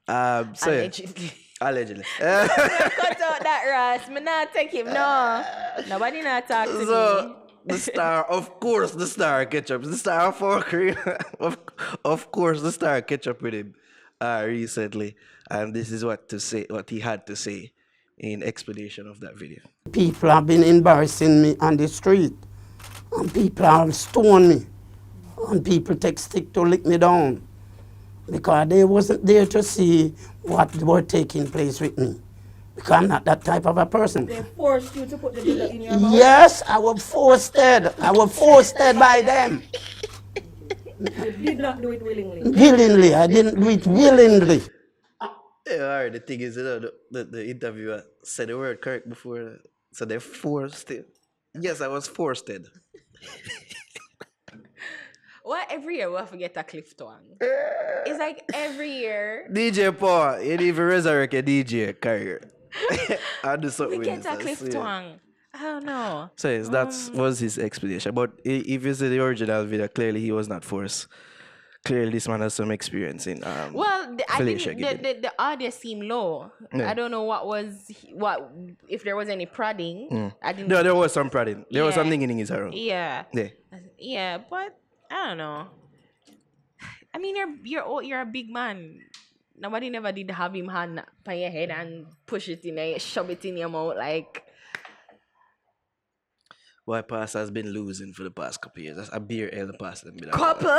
Allegedly. Allegedly. Cut out that Ross. Me not take him, no. Nobody not talk to me. The star, of course, the star catch up. The star of fuckery. Of course, the star catch up with him recently. And this is what he had to say in explanation of that video. People have been embarrassing me on the street. And people have stoned me. And people take stick to lick me down. Because they wasn't there to see what were taking place with me. Because I'm not that type of a person. They forced you to put the dildo in your mouth? Yes, I was forced. I was forced by them. You did not do it willingly? Willingly. I didn't do it willingly. Yeah, alright, the thing is, the interviewer said the word correct before, so they forced it. Yes, I was forced it. Why every year we have to get a cliff tongue? It's like every year. DJ Paul, you didn't even resurrect your DJ career. I do something We with get a cliff tongue. I don't know. So yes, that was his explanation. But if you see the original video, clearly he was not forced. Clearly this man has some experience in well, I think the audio seemed low. Yeah. I don't know what if there was any prodding. I didn't. No, there was some prodding. There was Yeah. something in his around. Yeah. Yeah. Yeah, but I don't know. I mean, you're a big man. Nobody never did have him hand on your head and push it in there, shove it in your mouth like. Boy, Pastor has been losing for the past couple years. That's a beer ale the Pastor. Couple.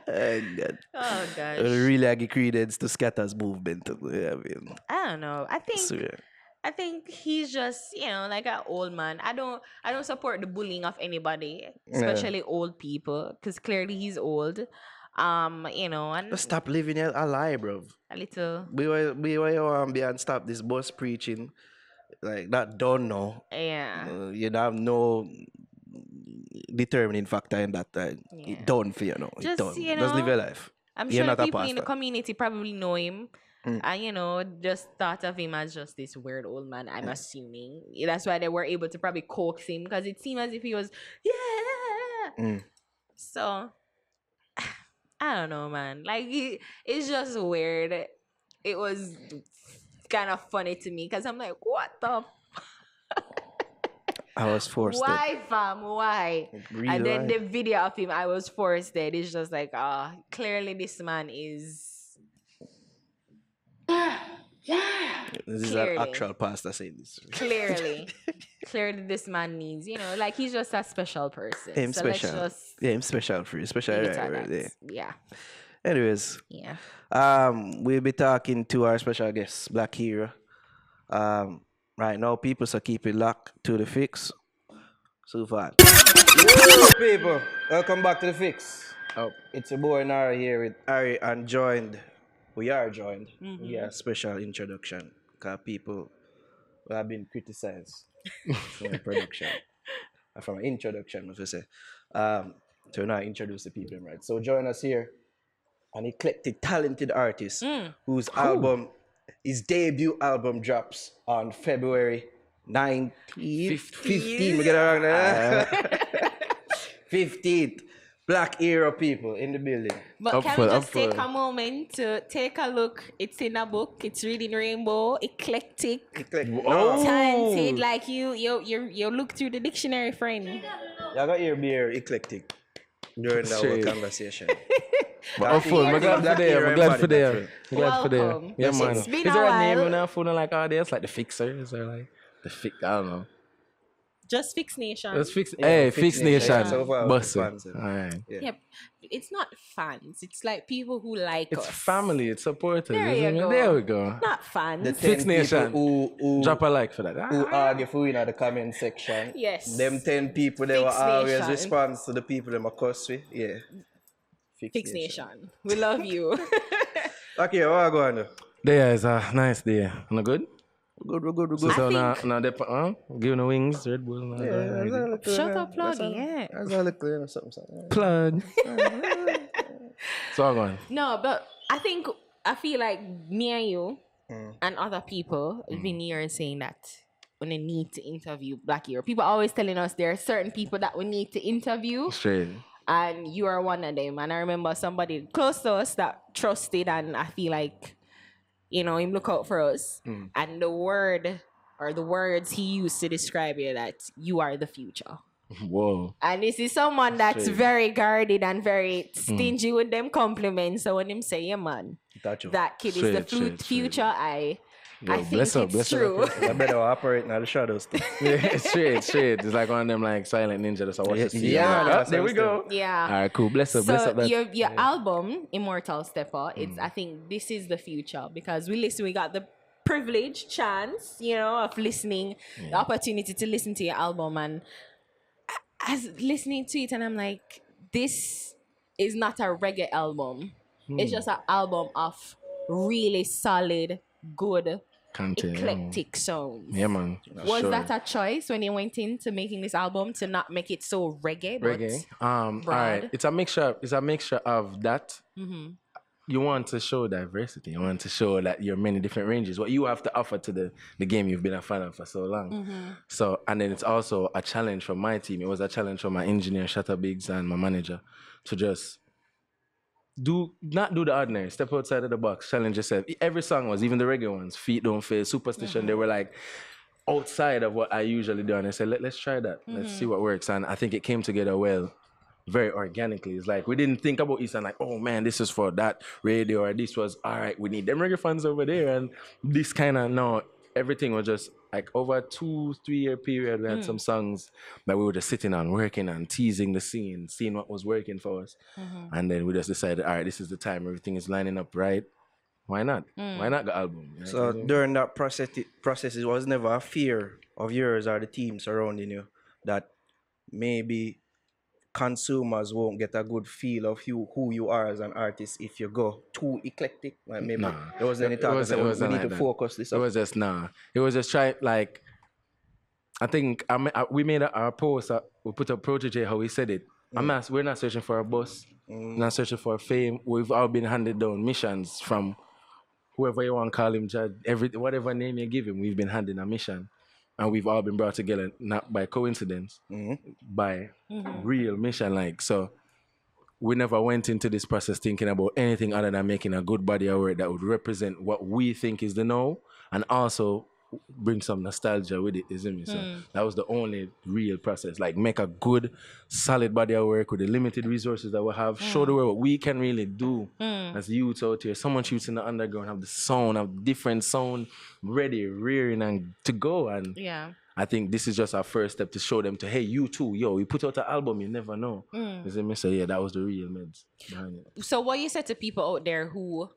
Oh, God. Oh gosh. Really, I give credence to Scatter's movement. I mean, I don't know. swear. I think he's just, like an old man. I don't support the bullying of anybody, especially old people, because clearly he's old. And Just stop living a lie, bro. a little, Be where you want to be and stop this boss preaching. Like, that don't know. yeah. You don't have no determining factor in that. Yeah. It don't for you, know. Just, It don't. you Just live know, your life. I'm You're sure not a people in the pastor. community probably know him. And, just thought of him as just this weird old man, I'm assuming. That's why they were able to probably coax him, because it seemed as if he was, yeah. So, I don't know, man. Like, it's just weird. It was kind of funny to me, because I'm like, what the I was forced. Why, fam? Why? Really, And then why? the video of him, I was forced dead. It's just like, clearly this man is. This is Clearly. an actual pastor saying this. Clearly this man needs, like, he's just a special person. Him so special. let's just Yeah, him special for you. Special leave it right, at right that. there. Yeah. Anyways, Yeah. we'll be talking to our special guest, Blvk H3ro. Right now, people, so keep it locked to the fix. So far. Yo, people, welcome back to the fix. Oh, it's your boy Naro here with Ari, and we are joined. We have a special introduction because people have been criticized from the production, from an introduction, if you say. To now introduce the people, right? So join us here, an eclectic, talented artist whose his debut album drops on February 19th. 15th. We get around there. 15th. Blvk H3ro people in the building. But can we just take a moment to take a look? It's in a book. It's Reading Rainbow. Eclectic. Talented. Like you look through the dictionary, friend. You got your beer eclectic during our conversation. I'm full. I'm glad for there. I'm glad for there. I'm glad for there. Welcome. Yeah, man. It's been Is a there a while. name in our phone like all this? Like the Fixers or like the Fix? I don't know. Just Fix Nation. Let's fix. Yeah, Hey, Fix Fix Nation. Nation. Yeah, so far, Bust it. fans, All right. Yep. It's not fans. It's like people who like It's us. family. It's supporters. There isn't you it? go. There we go. Not fans. The 10 Fix Nation. people who Drop a like for that. who argue for in the comment section. Yes. Them 10 people, they Fix will always Nation. respond to the people them are cuss with. Yeah. Fix Nation. We love you. Okay, what are going on? There is a nice day. No good? Good. So now they giving the wings, Red Bull. Shut up, Pluggy. Yeah. That's all look clear or something. Plug. So I'm going. No, but I feel like me and you and other people have been here saying that when they need to interview Blvk H3ro. People are always telling us there are certain people that we need to interview. Straight. And you are one of them. And I remember somebody close to us that trusted, and I feel like, him look out for us. And the word or the words he used to describe you, that you are the future. Whoa. And this is someone that's Straight. very guarded and very stingy with them compliments. So when him say, yeah, man, that kid is the Straight. future, I think bless up, it's bless up, true. I better operate in the shadows too. Yeah, straight. It's like one of them like silent ninja that's watch the scene. Yeah, Oh, there we go. Yeah. All right, cool. Bless up. So That. your album, Immortal Stepper, it's I think this is the future, because we got the privilege, chance, of listening, the opportunity to listen to your album, and as listening to it, and I'm like, this is not a reggae album. It's just an album of really solid, good, Content. eclectic sounds. Yeah, man. Was Sure. that a choice when you went into making this album to not make it so reggae? But reggae? All right. broad? It's a mixture of that. You want to show diversity. You want to show that you're many different ranges. What you have to offer to the game you've been a fan of for so long. So, and then it's also a challenge for my team. It was a challenge for my engineer, Shatta Biggs, and my manager to just not do the ordinary. Step outside of the box. Challenge yourself. Every song was, even the reggae ones, Feet Don't Fail, Superstition, they were like outside of what I usually do. And I said, let's try that. Let's see what works. And I think it came together well, very organically. It's like, we didn't think about East and like, oh man, this is for that radio, or this was, all right, we need them reggae fans over there. And this kind of, no, everything was just like over a 2-3 year period. We had some songs that we were just sitting on, working on, teasing the scene, seeing what was working for us. And then we just decided, all right, this is the time. Everything is lining up right. Why not? Why not the album? You know So what I mean? during that process, it was never a fear of yours or the team surrounding you that maybe consumers won't get a good feel of who you are as an artist if you go too eclectic. Like maybe Nah. there wasn't any talk that we wasn't need like to that. focus this It up. was just It was just try like. I think we made our post. We put a protege how we said it. We're not searching for a boss. Not searching for fame. We've all been handed down missions from whoever you want to call him, judge. Whatever name you give him, we've been handed a mission, and we've all been brought together not by coincidence, by real mission. Like so. We never went into this process thinking about anything other than making a good body of work that would represent what we think is the know and also bring some nostalgia with it, isn't it? So that was the only real process. Like make a good, solid body of work with the limited resources that we have, show the world what we can really do as youths out here. Someone shoots in the underground, have the sound, have different sound ready, rearing and to go. And I think this is just our first step to show them to, hey, you too, yo, we put out an album, you never know. Is it? So yeah, that was the real meds behind it. So what you said to people out there who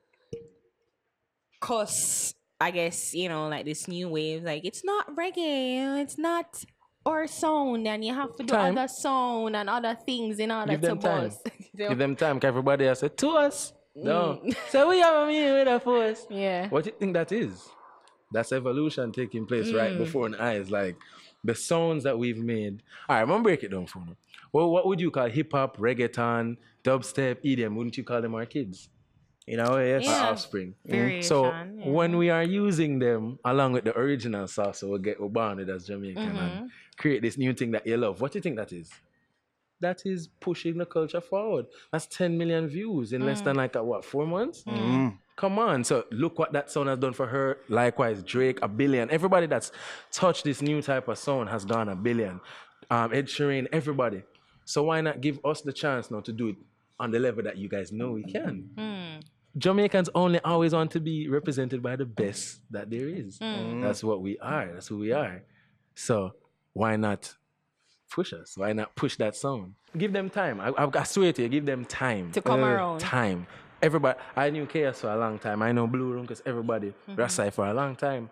cuss, I guess, you know, like this new wave, like it's not reggae, it's not our sound, and you have to do Time. other sound and other things in order Give to them time. buzz. Give them time, 'cause everybody has said, to us. No. So we have a meeting with a force. Yeah. What do you think that is? That's evolution taking place right before our eyes. Like the sounds that we've made. All right, I'm gonna break it down for you. Well, what would you call hip hop, reggaeton, dubstep, EDM? Wouldn't you call them our kids? In a way, yes. Yeah. Our offspring. Variation, So yeah. when we are using them along with the original sauce, so we'll bond it as Jamaican and create this new thing that you love. What do you think that is? That is pushing the culture forward. That's 10 million views in less than 4 months? Come on. So look what that sound has done for her. Likewise, Drake, 1 billion. Everybody that's touched this new type of sound has gone 1 billion. Ed Sheeran, everybody. So why not give us the chance now to do it on the level that you guys know we can? Jamaicans only always want to be represented by the best that there is. That's what we are. That's who we are. So why not push us? Why not push that sound? Give them time. I swear to you, give them time. To come around. Time. Everybody, I knew Chaos for a long time. I know Blue Room because everybody. Rasai for a long time.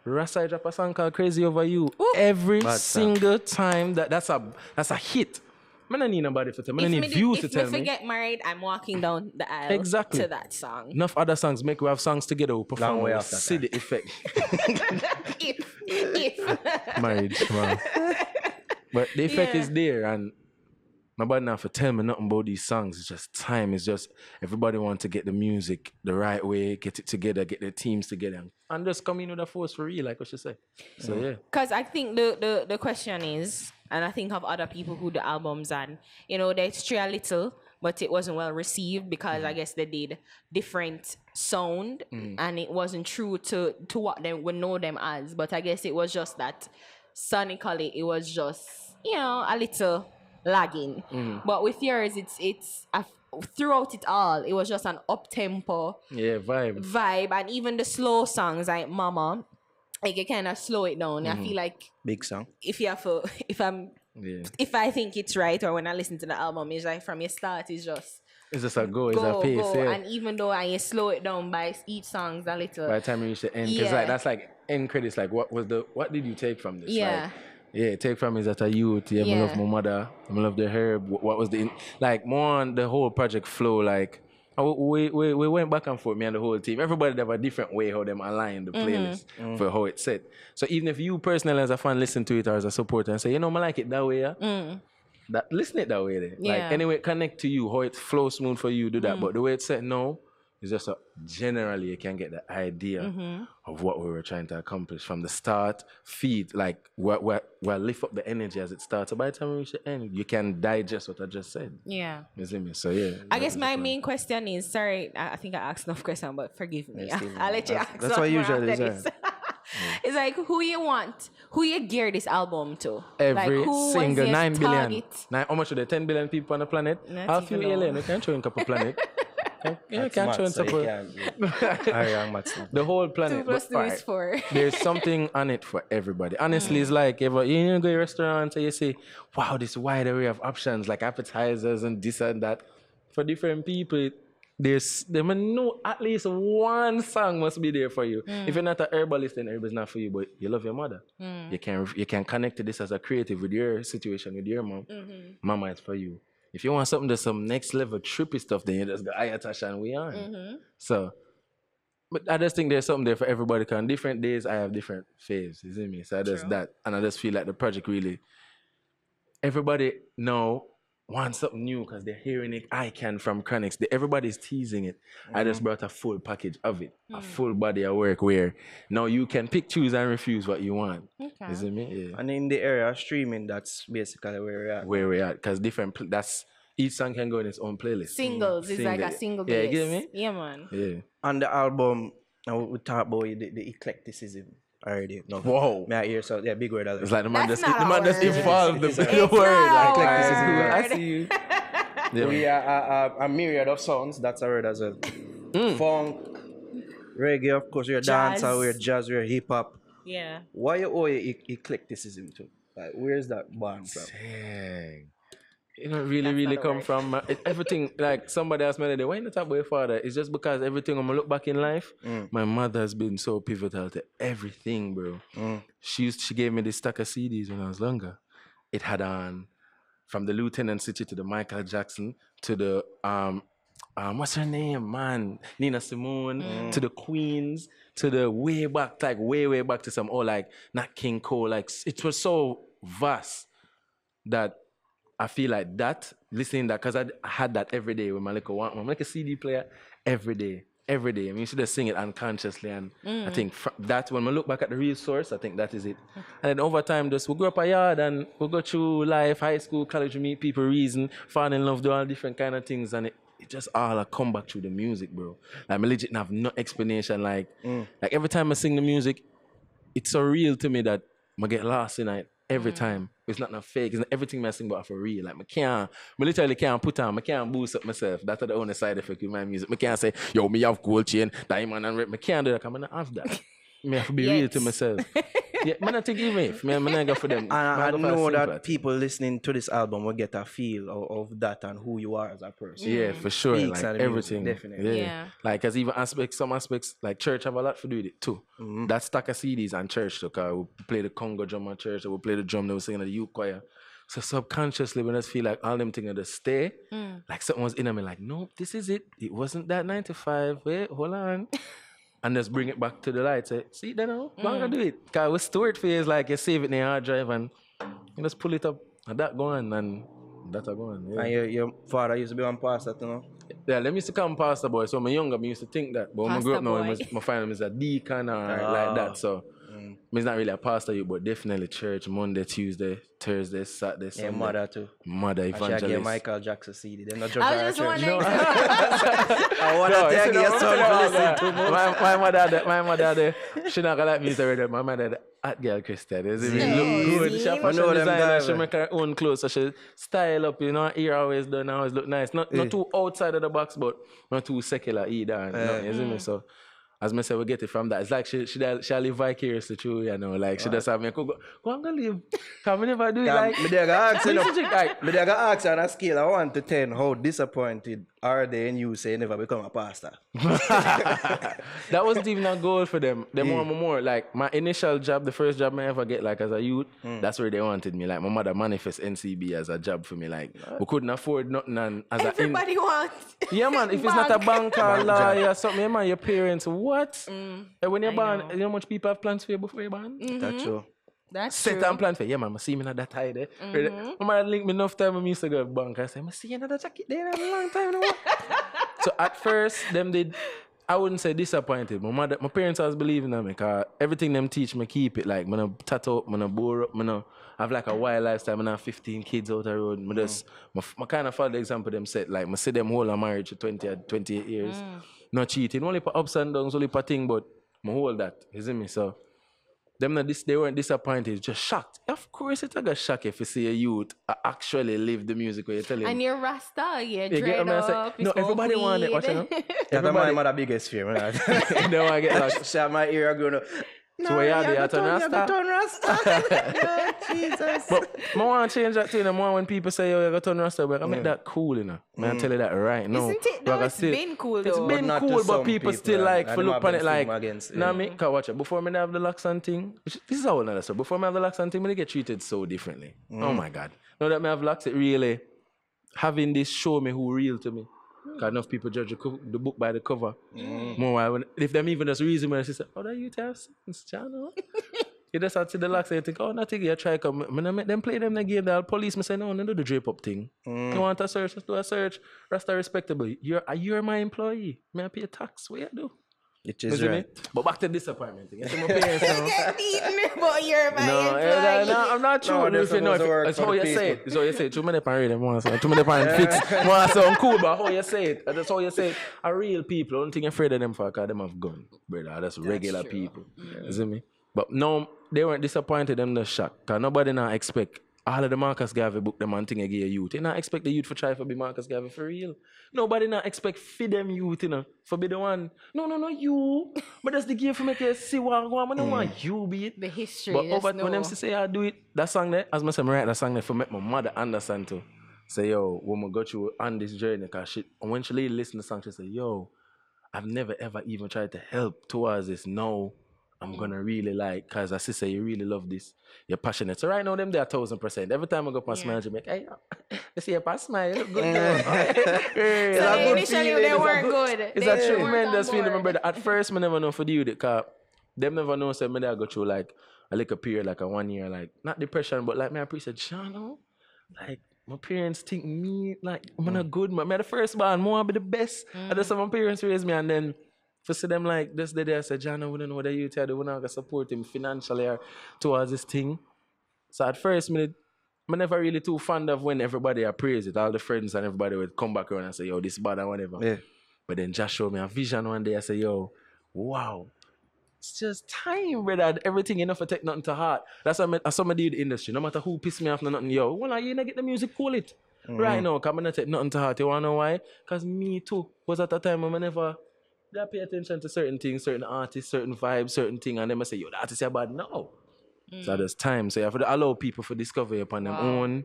Rasai drop a song called Crazy Over You. Every single time that's a hit. I don't need nobody to tell me. I don't need views to tell If me. we get married, I'm walking down the aisle Exactly. to that song. Enough other songs make we have songs together. We perform. Long way We after see that. the effect. if. Marriage, wow. But the effect is there, and nobody now for tell me nothing about these songs. It's just time. It's just everybody want to get the music the right way, get it together, get their teams together, and just come in with a force for real, like what you say. So yeah. Because I think the question is, and I think of other people who do albums and, you know, they stray a little, but it wasn't well received because I guess they did different sound and it wasn't true to what they would know them as. But I guess it was just that sonically it was just, you know, a little lagging. But with yours, it's throughout it all, it was just an up-tempo Yeah, vibe. vibe, and even the slow songs like Mama, like you kind of slow it down. I feel like Big song. if I think it's right, or when I listen to the album, it's like from your start, it's just It's just a go, it's a pace, go. yeah. And even though I slow it down by each song's a little, By the time you reach the end, because Yeah. like that's like end credits. Like what did you take from this? Yeah. Like, take from is that a youth. Yeah, I Yeah. love my mother. I love the herb. What was like more on the whole project flow? Like we went back and forth, me and the whole team. Everybody have a different way how them align the playlist for how it's set. So even if you personally as a fan listen to it or as a supporter and say, you know, I like it that way, yeah. That listen it that way there. Yeah. Like anyway, it connect to you, how it flows smooth for you, do that. But the way it's set now, it's just generally you can get the idea of what we were trying to accomplish from the start. Feed like we lift up the energy as it starts. So by the time we reach the end, you can digest what I just said. yeah. You see me? So yeah. I guess my main question is, sorry, I think I asked enough questions, but forgive me. I'll let you ask. That's one what more usually after is, this. It's like who you gear this album to? Every like, who was single your 9 billion. target? How much are there? 10 billion people on the planet? Not Half few even know. alien. You can't show in a couple planet. You can't show and so you support. can't. I wrong maths. The whole planet. 2 plus 2 but, is 4. There's something on it for everybody. Honestly, it's like if you go to a restaurant and you say, wow, this wide array of options, like appetizers and this and that. For different people, they may know at least one song must be there for you. If you're not a herbalist, then herbalist not for you, but you love your mother. You can connect to this as a creative with your situation, with your mom. Mama is for you. If you want something that's some next level trippy stuff, then you just go Ayatasha and we on. So, but I just think there's something there for everybody. Cause on different days I have different faves, you see me? So I just that, and I just feel like the project really. Everybody now wants something new because they're hearing it. I can from Chronics. Everybody's teasing it. I just brought a full package of it, a full body of work where now you can pick, choose, and refuse what you want. Okay. You see me? Yeah. And in the area of streaming, that's basically where we're at. Where we at? Because that's each song can go in its own playlist. Singles is like a single Yeah, base. you get me? Yeah, man. Yeah. On the album, now we talk about the eclecticism already. No. Whoa. May I hear so yeah, big word. It's like the man That's just not a word. evolved the It's a- the word. not a Like, word. I see you. Yeah. We are a myriad of sounds. That's a word as well. Funk, reggae, of course. We're Jazz. dancer, we're jazz, we're hip hop. Yeah. Why you owe your eclecticism to? Like, where's that born from? Dang. You know, really come from everything. Like somebody asked me the other day, why you not talk about your father? It's just because everything when I look back in life, my mother has been so pivotal to everything, bro. She gave me this stack of CDs when I was younger. It had on from the Lieutenant City to the Michael Jackson to the what's her name, man? Nina Simone to the Queens to the way back, like way back to some like Nat King Cole. Like it was so vast that I feel like that, listening that, because I had that every day with my little one. I'm like a CD player every day. I mean, you should just sing it unconsciously. And I think that, when we look back at the real source, I think that is it. And then over time, we grow up a yard and we go through life, high school, college, we meet people, reason, fall in love, do all different kind of things. And it just all come back through the music, bro. Like, I legit have no explanation. Like every time I sing the music, it's so real to me that I get lost in it. Every time. It's not fake. It's not everything I sing about for real. Like, I literally can't put on, I can't boost up myself. That's the only side effect with my music. I can't say, yo, me have gold chain, diamond and red. I can't do that because I don't have that. I have to be real to myself. Yeah, man, I think even if I not go for them. And I go for know that sympathy. people listening to this album will get a feel of that and who you are as a person. Yeah, for sure. Speaks Like on the music, everything. definitely. Yeah. Like, because even some aspects, like church have a lot to do with it too. That stack of CDs and church, so we play the Congo drum at church, we play the drum, they were singing at the youth choir. So subconsciously, when I just feel like all them things just stay, like something was in me, like, nope, this is it. It wasn't that 9 to 5. Wait, hold on. And just bring it back to the light. Say, see, then now, I'm gonna do it. Because with storage phase, like you save it in the hard drive and you just pull it up and that going and that are going. Yeah. And your father used to be on pastor, you know? Yeah, let me used to come pastor boy. So when I younger, I used to think that. But when I grew up now, I find him as a deacon or like that. So he's not really a pastor, but definitely church, Monday, Tuesday, Thursday, Saturday, Sunday. Yeah, mother too. Mother I should evangelist. get Michael Jackson CD. They're not judge I our was just church. wondering. I want to take your son to listen to more. My mother, she not gonna like me already. My mother, the hot girl Christian. Is it look good? She a I know fashion them designer. guys, She man. make her own clothes, so she style up. You know, her hair always done, always look nice. Not too outside of the box, but not too secular either. And, you see me? So, as I said, we get it from that. It's like she live vicariously through, you know. Like she just have me go and go live. Can we never do it like? Me there gonna ask you, Listen to it, like, me there gonna ask you on a scale of 1 to 10, how disappointed are they in you say never become a pastor? That wasn't even a goal for them. They want me more. Like my initial job, the first job I ever get, like as a youth, that's where they wanted me. Like my mother manifest NCB as a job for me. Like we couldn't afford nothing, and as Everybody wants. yeah, man. If it's not a bank or lawyer or something, yeah, man, your parents, what? And when you're born, you know how much people have plans for you before you're born? That's true. That's Set true. and plan for, yeah, man, I see me in that tie there. My mother linked me enough time when I used to go to the bank. I said, I see another jacket there in a long time. You know what? So at first, them did, I wouldn't say disappointed. My parents was believing in me because everything them teach me keep it. Like, I'm not tattoo up, I'm not bore up, I'm not have like a wild lifestyle. I have 15 kids out the road. I kind of follow the example them set. Like, I see them hold a marriage for 20 or 28 years. Not cheating, only for ups and downs, only for thing, but I hold that. You see me? So They weren't disappointed, just shocked. Of course, it's a good shock if you see a youth actually live the music where you tell him. And you're Rasta, you're You get dread what I'm saying? up, you No, smoke everybody want it. Watch it now. That's my mother biggest fear, man. They want to get lost. Shut my ear going up. So where you are, turn Rasta? Turn Rasta. Jesus. But I want to change that thing. More when people say, "Oh, you got to turn Rasta," but I make that cool, you know. I tell you that right now. Isn't it? No, it's been cool though. It's been But not cool, to but some people people, still like and to them look have on them it like. stigma against, Nah, me can watch it. Before me have the locks and thing, this is how another story. Before me have the locks and thing, me get treated so differently. Oh my God. Now that me have locks, it really having this show me who real to me. Because enough people judge the book by the cover. More if them even just reason when they say, "Oh, that you have sense, channel." You just have to the locks and you think, "Oh, nothing, you try come." When I make them play them the game, the police me say, "No, they do the drape up thing. You want a search, let's do a search. Rasta respectable. You're my employee. May I pay tax? What you do?" It is Isn't right. it? But back to disappointment thing. You see my parents now. Get beaten, but you're my No, employee. I'm not true. No, No, they're if you know, supposed to work it's for how the you say it. people. It's how you say it. Too many parents read them once. Too many parents fix. More sound cool, but how you say it. That's how you say it. Are real people. Don't think you're afraid of them for because them have gun, brother. That's regular people. You see me? But no, they weren't disappointed. Them the shock. Because nobody now expect all of the Marcus Garvey book them and thing again youth. They not expect the youth for try for be Marcus Garvey for real. Nobody not expect feed them youth, you know, for be the one. No, you. But that's the game for make you see what I don't want you be it. The history. But just over know. when them say I do it, that song there, as much as I write that song there for make my mother understand too. Say, yo, woman got you on this journey, cause she, and when she listen to the song, she say, yo, I've never ever even tried to help towards this. No, I'm gonna really like, cause as sister, you really love this. You're passionate. So right now, them there 1000%. Every time I go past smile, you make, hey, you see a pass smile, you look good. It's So a good initially feeling, they it's a weren't good. It's They a weren't tremendous on feeling, my board. brother. At first, I never know for you, cause them never know, so I go through like a little period, like a 1 year, like, not depression, but like, me, I appreciate, Shano, like, my parents think me, like, I'm not good, man. I'm the first born, more be the best. And that's how my parents raised me, and then for see them like this day, I said, John, I wouldn't know what you tell you, we're not gonna support him financially or towards this thing. So at first, I'm never really too fond of when everybody appraise it. All the friends and everybody would come back around and say, yo, this bad or whatever. Yeah. But then Josh showed me a vision one day. I said, yo, wow. It's just time, brother. Everything enough to take nothing to heart. That's what I do in the industry. No matter who piss me off, no nothing. Yo, well, you not get the music, cool it. Right now, because I'm not take nothing to heart. You want to know why? Because me too was at a time when I never pay attention to certain things, certain artists, certain vibes, certain things, and then I say, yo, the artist is bad. No. So there's time. So you have to allow people to discover upon them own,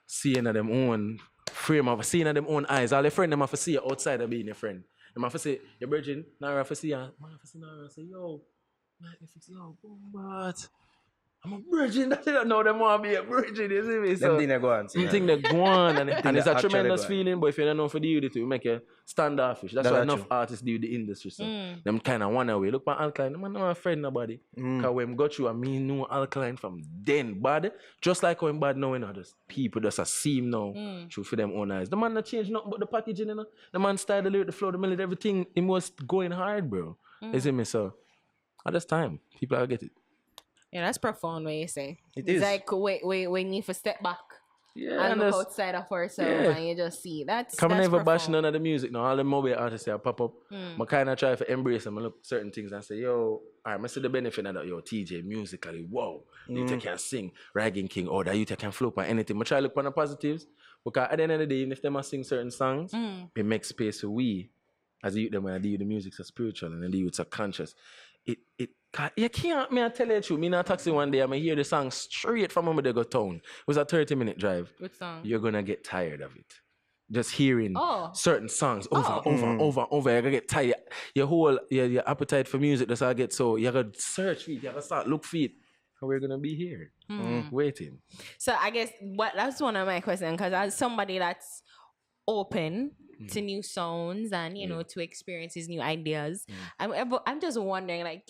seeing them own frame of seeing them own eyes. All the friend them have to see you outside of being a friend. Them have to say, you're virgin, Naro have to see you. Man have to see Naro and say, yo, like if it's yo, but I'm a virgin. That they don't know them want to be a virgin, you see me? So Them things go on. you think they go on and it's they a actually tremendous go on. feeling, but if you don't know for the youth, it will make you standoffish. That's That's why true. enough artists do the industry. So them kind of one away. Look at Alkaline, I'm not a friend nobody. Because when I got you, I mean know Alkaline from then bad. Just like when bad now, you know, just people just a see him now through for them own eyes. The man not change nothing but the packaging, you know. The man style, the lyric, the flow, the melody, everything, it was going hard, bro. You see me? So at this time, people will get it. Yeah, that's profound what you say. It It's is. like we need to step back Yeah, and look that's- outside of ourselves yeah. and you just see. That's Come never bash profound. none of the music. No, all the mobile artists that pop up. I kind of try to embrace them and look certain things and say, yo, all right, I see the benefit of that. Yo, TJ, musically, whoa. You can sing, Ragging King, or that you can flow on anything. I try to look on the positives. Because at the end of the day, even if they must sing certain songs, it makes space for we, as a youth, when I do the music so spiritual and then the youth so conscious. You can't, me I tell you the truth. Me in a taxi one day, I hear the song straight from when they go town. It was a 30-minute drive. Which song? You're gonna get tired of it. Just hearing certain songs over Oh. and over. You're gonna get tired. Your whole your appetite for music does get so you gotta search for it, you gotta start look for it. And we're gonna be here. Waiting. So I guess that's one of my questions because as somebody that's open to new sounds and you know to experiences, new ideas, I'm just wondering like,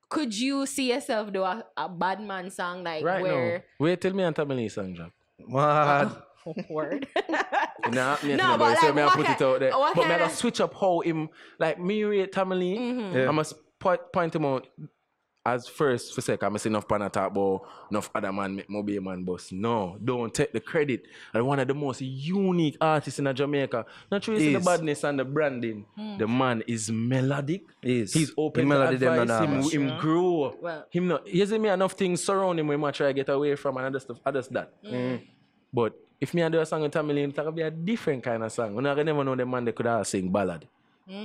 could you see yourself do a bad man song like Right where now. Wait till me and Tamale song drop. What? word? Nah, No, but so like, me I what put it kind- out there. what But me I kind gotta of- switch up how him like me rate Tamale. Yeah. I must point him out. as first for sake, I'm saying enough pan talk about enough other man make Moby man boss. No, don't take the credit. And one of the most unique artists in Jamaica. Not true it's the badness and the branding. The man is melodic. He's open to advice. Him grow. Well, Him not. You see me enough things surround him when I try to get away from and other stuff. Others that. But if me and do a song with Tamil, it's gonna be a different kind of song. When I never know the man they could all sing ballad,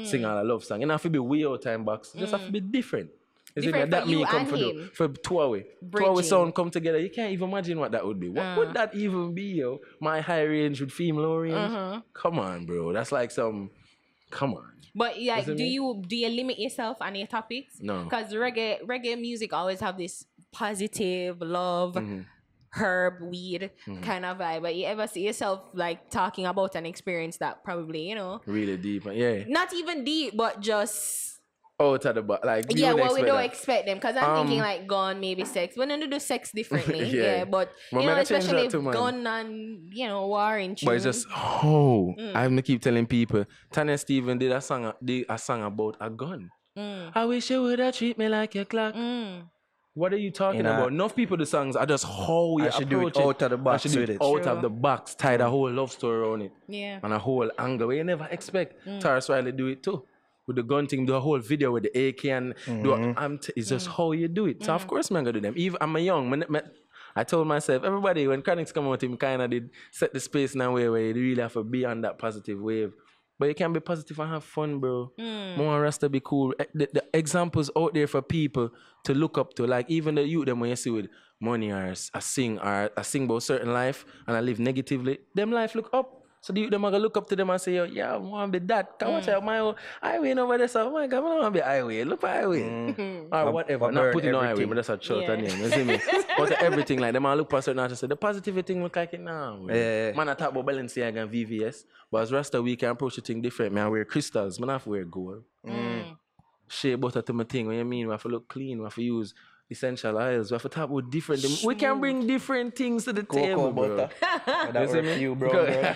sing all a love song. It have to be way out time box. It just have to be different. Different that for you me come and for him. for 2 hours. 2 hours sound come together. You can't even imagine what that would be. What would that even be, yo? My high range with female low range? Come on, bro. That's like some. Come on. But yeah, Isn't do it? you limit yourself on your topics? No. Because reggae music always have this positive love, herb, weed kind of vibe. But you ever see yourself like talking about an experience that probably, Really deep. Yeah. not even deep, but just Out of the box. Like, you yeah, would well, we expect don't that. expect them because I'm thinking like gun, maybe sex. We don't do sex differently, Yeah. but But you know, man, I change especially that if too, man. gun and war in tune. But it's just I'm gonna keep telling people. Tanya Steven did a song about a gun. I wish you would have treat me like a clock. What are you talking about? Enough people do songs are just how we I should do approach it out of the box I should do with it it. out True. of the box, tie the whole love story on it. Yeah. And a whole angle where you never expect. Taras Riley do it too. With the gun thing, do a whole video with the AK and it's just how you do it. So of course I'm gonna do them. Even I'm a young I told myself, everybody when Chronics come out, him kinda did set the space in a way where you really have to be on that positive wave. But you can be positive and have fun, bro. More Rasta be cool. The examples out there for people to look up to, like even the youth them when you see with money or I sing about certain life and I live negatively, them life look up. So the youth them are gonna look up to them and say, yo, yeah, I want to be that. Come watch out my own highway over there. So, oh my God, I want to be highway. Look for highway. Or whatever. Not putting on highway, but that's a short name. You see me? But everything, like them all look for certain artists. The positivity thing look like it now. Man, I talk about Balenciaga and VVS. But as Rasta, we can approach the thing different. Man, I wear crystals. Man, I have to wear gold. Shea butter to my thing. What you mean? We have to look clean. We have to use essential oils. We have to talk about different. We can bring different things to the table, bro. Butter. That work for you, bro.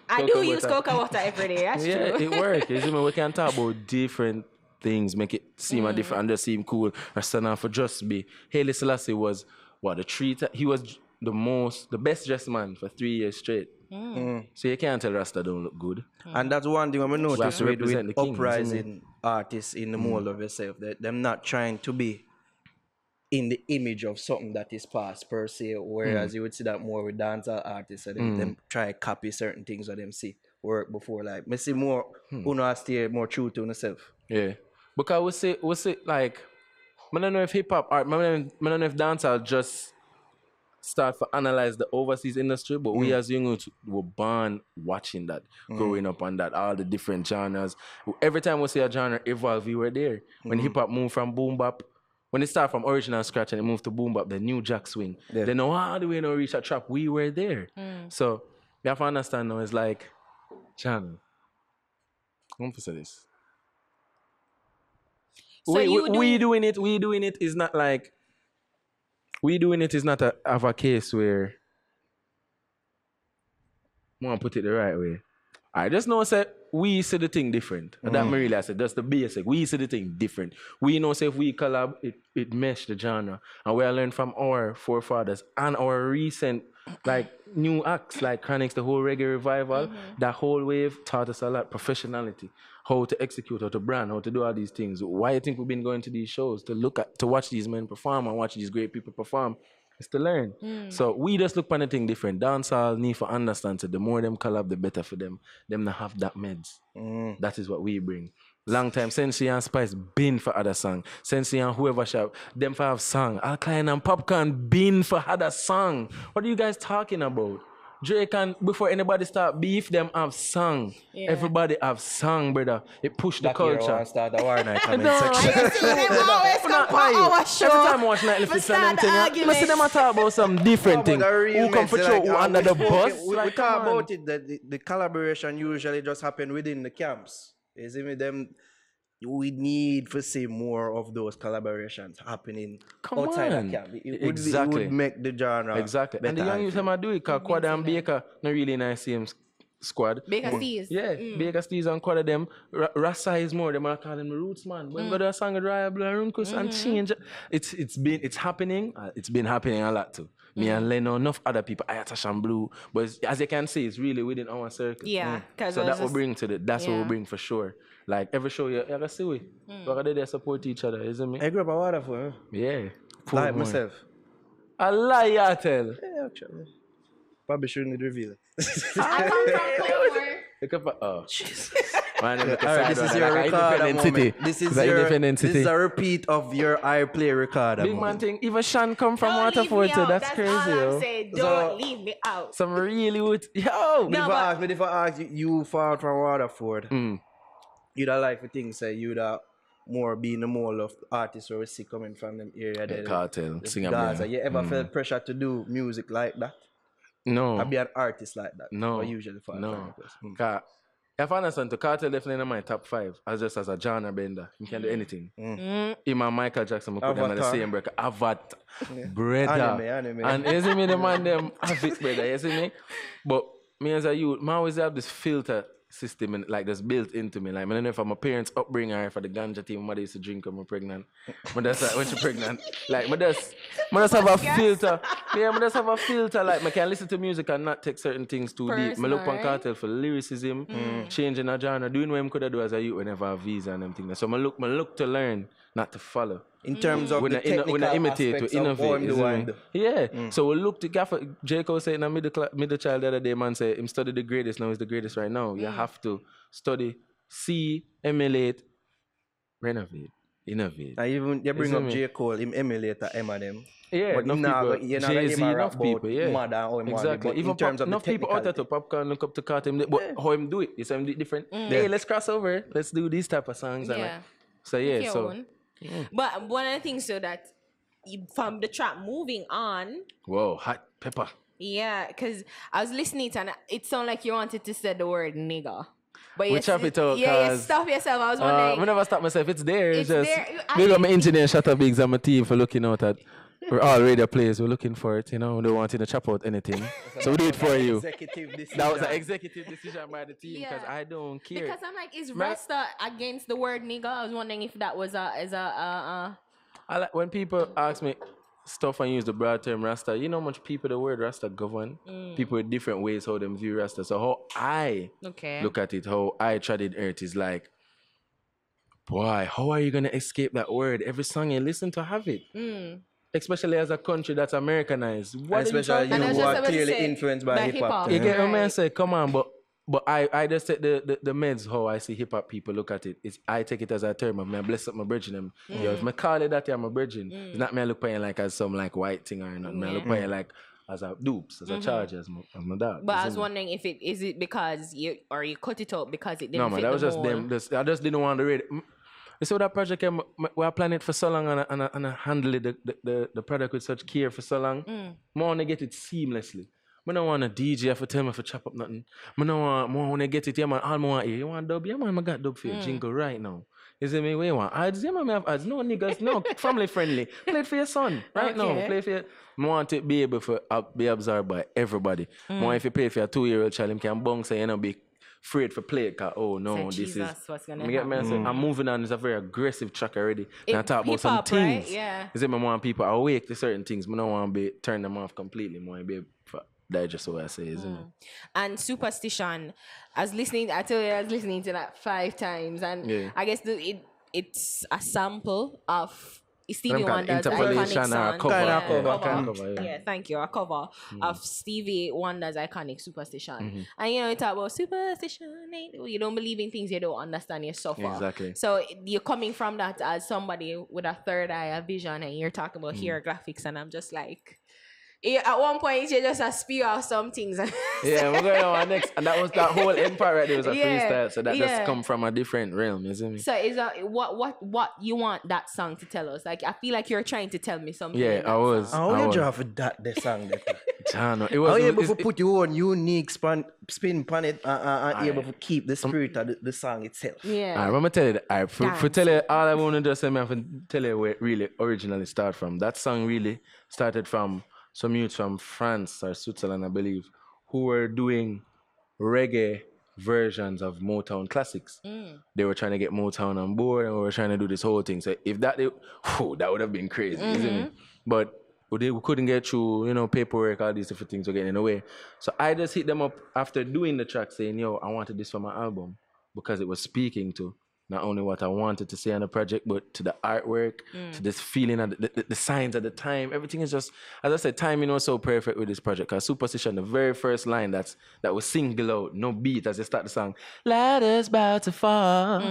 I do use cocoa water every day. That's Yeah, true. it works. You see me? We can talk about different things, make it seem a different and just seem cool. Or stand out for just be. Haile Selassie was he was the best dressed man for 3 years straight. So you can't tell Rasta don't look good. And that's one thing I noticed to with represent the king, uprising artists in the mold of yourself. That them not trying to be in the image of something that is past per se, whereas you would see that more with dancehall artists and them try to copy certain things that them see work before. Like me see more who know stay more true to themselves. Yeah. Because we say like I don't know if hip hop art, I don't know if dancehall just start to analyze the overseas industry, but we as young youths were born watching that, growing up on that, all the different genres. Every time we see a genre evolve, we were there. When hip hop moved from boom bap, when it started from original scratch and it moved to boom bap, the new jack swing. They know how do we know reach a trap? We were there. So you have to understand now, it's like, channel. I'm for this. So we doing it is not like have a case where I want to put it the right way. I just know say we see the thing different. And that me really I said that's the basic. We see the thing different. We know say if we collab, it mesh the genre. And we learn from our forefathers and our recent like new acts like Chronics, the whole reggae revival, that whole wave taught us a lot, professionality, how to execute, how to brand, how to do all these things. Why you think we've been going to these shows to watch these men perform and watch these great people perform? It's to learn. So we just look on the thing different. Dancehall need for understand so the more them collab, the better for them. Them not have that meds. That is what we bring. Long time, Sensei and Spice been for other song. Sensei and whoever shall, them for have song. Alkaline and Popcorn been for other song. What are you guys talking about? Drake and before anybody start beef, them have song. Yeah. Everybody have song, brother. It push the That year I culture. want to start a war night comment No, section. always come for our show. Every time I watch Nightly Fix and them start thing, the I argument. see them a talk about some different thing. Who come for show, who under the bus. We Like, talk come on. about it that the collaboration usually just happen within the camps. You see me? We need to see more of those collaborations happening outside on. the camp. It Exactly. would make the genre Exactly. better. And the young youth them do it because Quad and Baker not really nice same squad. Baker Steez. Yeah, Baker Steez and quad of them. Rasa is more. Them are calling me Roots man. When got a song with Raya Blue and Runkus and change. It's happening. It's been happening a lot too. Me and Leno, enough other people. Ayatash and Blue, but as you can see, it's really within our circle. Yeah, So that will bring to that's what we bring for sure. Like every show you ever see we, we're there support each other, isn't me? I grew up a Waterford. Yeah. Like myself. I lie, I tell. Yeah, actually. Probably shouldn't reveal it. I come from Cornwall. Oh, Jesus. Man, Alright, this is your recorder moment. This is a repeat of your iPlay recorder Big man moment. thing. Even Sean come from Don't leave Waterford me too. out. That's crazy, all I'm yo. saying. Don't So- leave me out. Some really would. Yo. No, but- If I ask you fall from Waterford, you'd have like to think say you'd have more being the mold of artists or see coming from them area there. Cartel, The sing Gaza. and You ever felt pressure to do music like that? No. Or be an artist like that? No. Or usually for No. If I understand, to Cartel definitely in my top 5 as just as a genre bender. You can do anything. In my Michael Jackson, I put them in the Avatar. same break. Avatar, brother. Anime. And you see me, the man them have it, brother. You see me? But me as a youth, I always have this filter system and like that's built into me. Like I don't know if I'm a parent's upbringing or for the ganja team, my mother used to drink when I'm pregnant. But that's like when she's pregnant. Like I just have a filter. Yeah, I just have a filter. Like I can listen to music and not take certain things too deep. I look on Personal, Cartel for lyricism, changing a genre, doing what I could do as a youth whenever I have visa and them things. So I look to learn, not to follow. In terms of When the I technical imitate, aspects we of innovate. what I'm doing. Yeah. So we look to Gaffer. Jacob said in a middle child the other day, man said him study the greatest, now he's the greatest right now. You have to study, see, emulate, renovate, innovate. And even they bring You up see me? J. Cole, him emulate Eminem. Yeah, But enough people. you're not going Jay-Z, to enough people, yeah. Mother or him Exactly. but Even in terms of enough the people out there to technical popcorn look up to Carter, but how him do it? You see him do it different. Hey, let's cross over. Let's do these type of songs. And Yeah. like, so yeah, Your so own. But one of the things so that from the track moving on, whoa, hot pepper. yeah, because I was listening to and it sounded like you wanted to say the word nigga. But We chop it out, yeah, you 'cause, stop yourself. I was wondering. I never stop myself. It's there. It's just there. big up my engineer, shut up, bigs, and my team for looking out at. We're all radio players. We're looking for it. You know, we don't want you to chop out anything, so we do it for you. executive decision. That was an executive decision by the team because Yeah. I don't care. Because I'm like, is Rasta against the word nigga? I was wondering if that was I like when people ask me stuff and use the broad term Rasta. You know how much people the word Rasta govern? People with different ways how them view Rasta. So how I okay. look at it, how I treaded earth is like, boy, how are you gonna escape that word? Every song you listen to have it. Especially as a country that's Americanized. What Especially are you And I you was who just are about to clearly say, influenced by by hip hop. hip-hop. You get what I Right. say? Come on, but I just take the meds how I see hip hop people look at it. It's I take it as a term of me I bless up my bridging them. Yo, if I call it that, I'm a bridging. It's not me I look at you like as some like white thing or nothing. Me I look at you like as a dupes, as a charge, as my dog. But You I see was me? wondering if it is it because you cut it out because it didn't No man, fit that was the just mold? them. I just didn't want to read it. You see what that project we are planning it for so long and I handle the product with such care for so long. I want to get it seamlessly. I don't want a DJ have to tell me to chop up nothing. I don't want to get it, yeah man, all I want here. You want dub? Yeah man, I got dub for you. Jingle right now. You see me? What you want? Ads? Yeah man, I have ads. No niggas, no. Family friendly. Play it for your son. Right now. Okay. Play it for your... I want it be able to be absorbed by everybody. I want if you play for a 2-year-old child, him can bounce and you know be afraid for play it, cause oh no, Say, this Jesus, is what's gonna me get me. I say, I'm moving on. It's a very aggressive track already. And I talk about some hip-hop, right? things. Yeah. You see, I want people awake to certain things. I don't want to be turn them off completely. I want to be able to digest what I say, isn't it? And Superstition, I was listening to that 5 times, and Yeah. I guess it's a sample of Stevie Them kind of Wonder's iconic interpolation or song. cover. Kind of cover, cover. kind of cover, yeah. Yeah, thank you. A cover of Stevie Wonder's iconic Superstition. Mm-hmm. And you know, you talk about superstition, you don't believe in things you don't understand, you suffer. Exactly. So you're coming from that as somebody with a third eye, a vision, and you're talking about Mm. hieroglyphics, and I'm just like, at one point you just spew out some things. Yeah, we're going on next. And that was that whole end part right there was a Yeah, freestyle. So that yeah. just come from a different realm, isn't it? So is what you want that song to tell us? Like I feel like you're trying to tell me something. Yeah, in that I was. song. How I you was. draw for that the song that? Jano, it How was. you able it's- to put your own unique spin on it and able to keep the spirit of the song itself? Yeah. Alright, I'm gonna tell you that. Alright, for Dance. tell you all I want to do is I have to tell you where it really originally started from. That song really started from some youths from France or Switzerland, I believe, who were doing reggae versions of Motown classics. They were trying to get Motown on board, and we were trying to do this whole thing. So if that, that would have been crazy, isn't it? But they couldn't get through, paperwork, all these different things were getting in the way. So I just hit them up after doing the track saying, yo, I wanted this for my album because it was speaking to not only what I wanted to say on the project, but to the artwork, to this feeling of the signs at the time. Everything is just, as I said, timing was so perfect with this project. Because Superstition, the very first line that was single out, no beat as they start the song, ladders about to fall.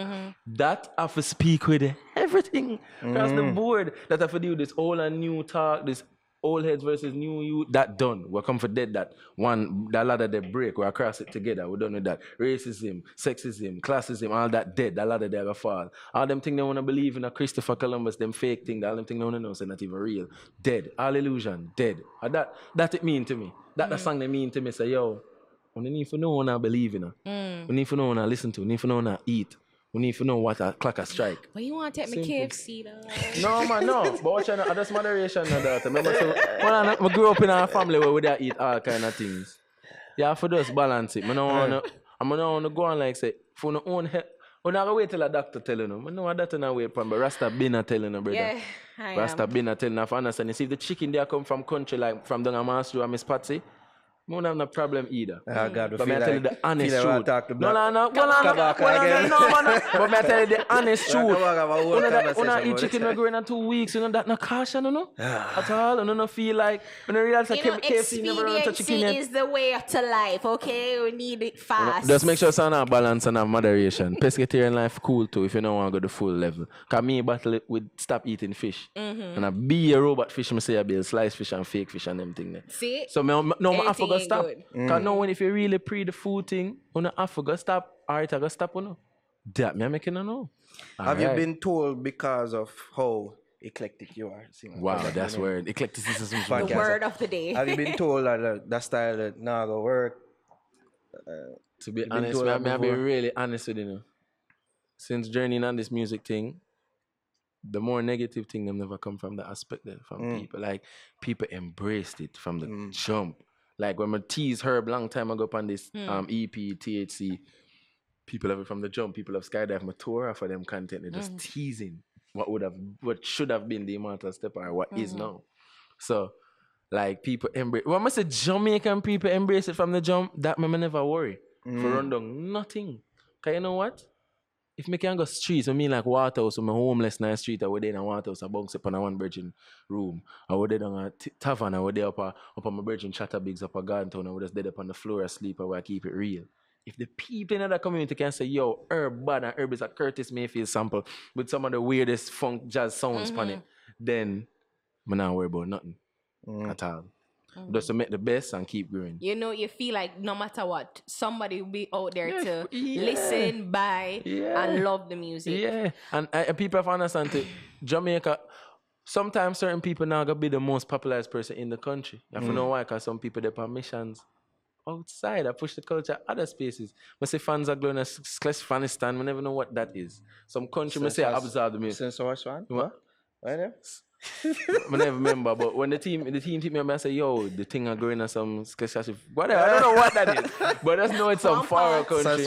That I have to speak with everything across the board. That I have to do this old and new talk, this old heads versus new youth, that done. We're come for dead that ladder they break, we're across it together. We're done with that. Racism, sexism, classism, all that dead, that ladder they gonna fall. All them things they wanna believe in a Christopher Columbus, them fake thing, all them things they wanna know, so not even real. Dead. All illusion, dead. And that it mean to me. That the song they mean to me, say, yo, we need to know when I believe in her. We need to know when I listen to, we need to know when I eat. We need to know what a clock a strike. But you want to take me KFC though? No, man, no. But watch out, that's moderation, no doubt. Remember, so, I grew up in a family where we don't eat all kind of things. You have to just balance it. I don't want to go on like say, for your own health. We're not going to wait till a doctor tell you. I know a doctor not wait for me. Rasta been a telling you, brother. Yeah, I Rasta am. been a telling you. For understand, you see, if the chicken there come from country like from down a Master or Miss Patsy, I don't have no problem either. Oh, God, we But feel I tell you like, the honest feel like truth. talk to No, black. no. Come back again. But I tell you the honest truth. Come back, have a whole When conversation I eat about chicken, it. we go in 2 weeks, that no caution, at all. I don't feel like, when I realize I KFC never run to chicken expediency yet. is the way to life, okay? We need it fast. Just make sure it's on a balance and have moderation. Pescatarian life cool too if you don't want to go the full level. Because me battle it with stop eating fish. And I be a robot fish, I say I be a sliced fish and fake fish and them thing there. See? So I have to go Everything stop. ain't Because now when if you really pre the food thing, I have to go stop. Alright, I go stop. That me making know. Have you been told because of how eclectic you are? Wow, that's weird. Eclecticism is The Podcast. word of the day. Have you been told that style that not gonna work? To be been honest, told that I be before? really honest with you. Since journeying on this music thing, the more negative thing them never come from the aspect there from people. Like people embraced it from the jump. Like when I teased Herb long time ago on this EP, THC, people have it from the jump, people have Skydive, my tour for them content, they're just teasing what should have been the immortal step or what is now. So like people embrace, when I say Jamaican people embrace it from the jump, that me never worry. For run down nothing. Cause you know what? If me can go streets, I mean like Waterhouse, I'm homeless in the street, I would there in a Waterhouse, I bounce up on a one virgin room. I would there down a tavern, I would there up on my virgin Chatterbigs up a garden town, I would just dead up on the floor asleep, I would keep it real. If the people in that community can say, yo, Herb bad and Herb is a Curtis Mayfield sample with some of the weirdest funk jazz sounds on it, then I'm not worry about nothing at all. Just to make the best and keep growing. You know, you feel like no matter what, somebody will be out there to listen, buy, and love the music. Yeah, and people have to understand too, Jamaica, sometimes certain people now gonna be the most popularized person in the country. You have to know why, because some people, they're missions outside. I push the culture other spaces. I say fans are going to Afghanistan, I never know what that is. Some country, I say I observe the music. Since which one? What? Right there? I never remember, but when the team hit me up and say, yo, the thing are going to some special whatever. I don't know what that is. But I just know it's some far out country.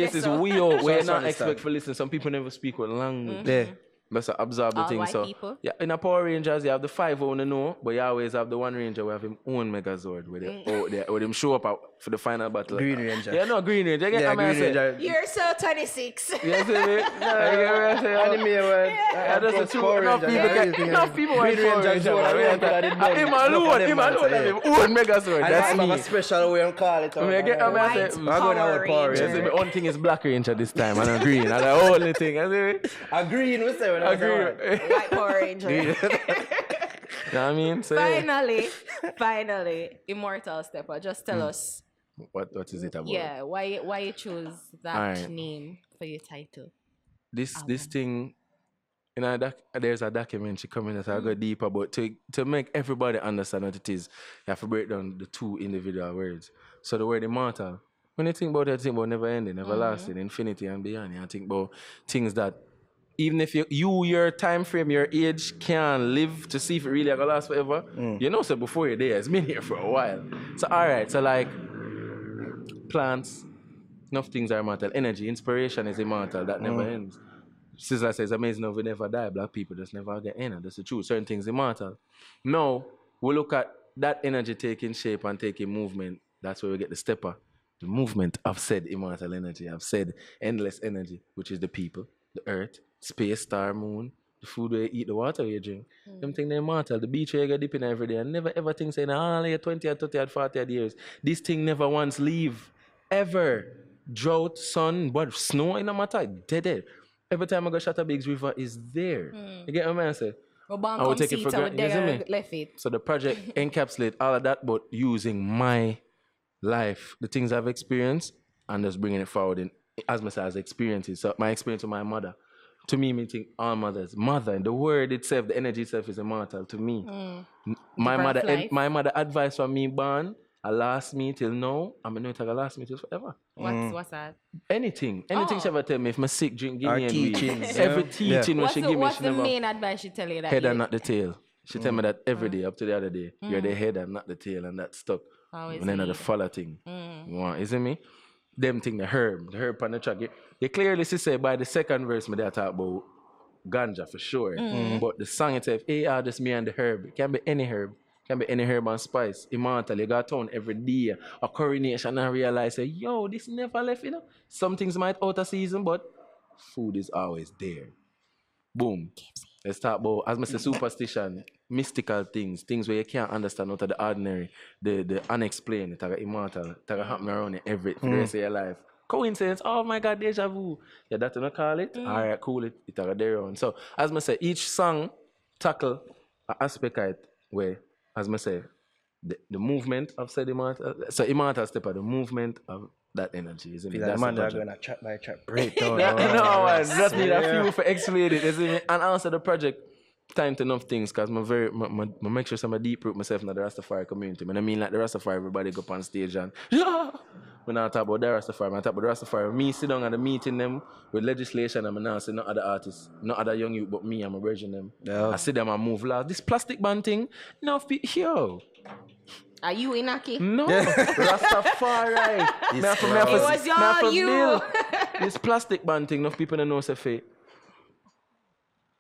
Spaces we out where you not expect for listen. Some people never speak with language. Yeah. But so observe the All thing. white So people? yeah, in a Power Rangers, you have the 5 on the know, but you always have the one Ranger who have his own Megazord where they out there, where them show up out for the final battle. Green Ranger. Yeah, no, Green Ranger. You get Yeah, what I Green say? Ranger. You're so 26. You see me? No, you get what I say? Anime word. Yeah, that's the truth. Enough people Green want Power Ranger. Ranger. Him alone have him own Megazord. And That's I have me. a special way to call it. I get what I say? White I'm going out with Power Ranger. You see, Ranger. my own thing is Black Ranger this time, and I'm green. And the only thing. I see. A green, we say when I say Agree. White Power Ranger. You know what I mean? So, Finally, Immortal Stepper, just tell us, what is it about? yeah, why you chose that Alright. name for your title? This thing, you know, there's a documentary coming that I go deeper, but to make everybody understand what it is, you have to break down the 2 individual words. So the word immortal, when you think about it, you think about never ending, everlasting, infinity and beyond. You think about things that even if your time frame, your age can live to see if it really gonna last forever, you know, so before you're there, it's been here for a while. So all right, so like Plants, enough things are immortal. Energy, inspiration is immortal. That never ends. Sizzler says, amazing how we never die. Black people just never get in. That's the truth. Certain things immortal. Now, we look at that energy taking shape and taking movement. That's where we get the stepper. The movement of said immortal energy. I've said endless energy, which is the people, the earth, space, star, moon, the food we eat, the water we drink. Them things they're immortal. The beach where you go dipping every day. I never ever think saying, you're 20 or 30 or 40 years. This thing never once leave. Ever. Drought, sun, but snow, it no matter. Dead. Every time I go Shatter Biggs River is there. You get what I'm saying? I would take it for granted. You see me? Left it. So the project encapsulates all of that, but using my life, the things I've experienced, and just bringing it forward in, as much as experiences. So my experience with my mother, to me, meaning all mothers. Mother, the word itself, the energy itself is immortal to me. My mother advice for me, born, I last me till now, I'm going to last me till forever. What's that? Anything she ever tell me, if I'm sick, drink Guinea and teachings, every teaching when she give me, What's she the never main advice she tell you that head you... and not the tail. She tell me that every day up to the other day. You're the head and not the tail, and that stuck. Always And then the follow thing. You want, you see me? Them thing, the herb on the track. You clearly see say by the second verse me they talk about ganja for sure. But the song itself, just me and the herb. It can be any herb. Can be any herb and spice. Immortal. You got town every day. A coronation and realize, say, yo, this never left, you know. Some things might out of season, but food is always there. Boom. Let's talk about, as I say, superstition, mystical things where you can't understand out of the ordinary, the unexplained, it's immortal, it's happen around you for the rest of your life. Coincidence, oh my God, deja vu. Yeah, that's what I call it. All right, cool, it's there on. So, as I say, each song tackle an aspect of it where, as I say, the movement of said immortal, so immortal step of the movement of that energy, isn't it? That's the man that are going to chat by chat break down. No, man, just need a few for explain it, isn't it? And answer the project time to enough things, because I make sure I'm a deep root myself in the Rastafari community. I mean, like the Rastafari, everybody go up on stage and when I talk about the Rastafari, I talk about the Rastafari. Me sit down at the meeting them with legislation, and I now say not other artists, not other young youth, but me, I'm a virgin them. Yeah. I see them and move laws. This plastic band thing, yo. Are you Inaki? No, Rastafari. It was you. This plastic band thing, enough people don't know say fake.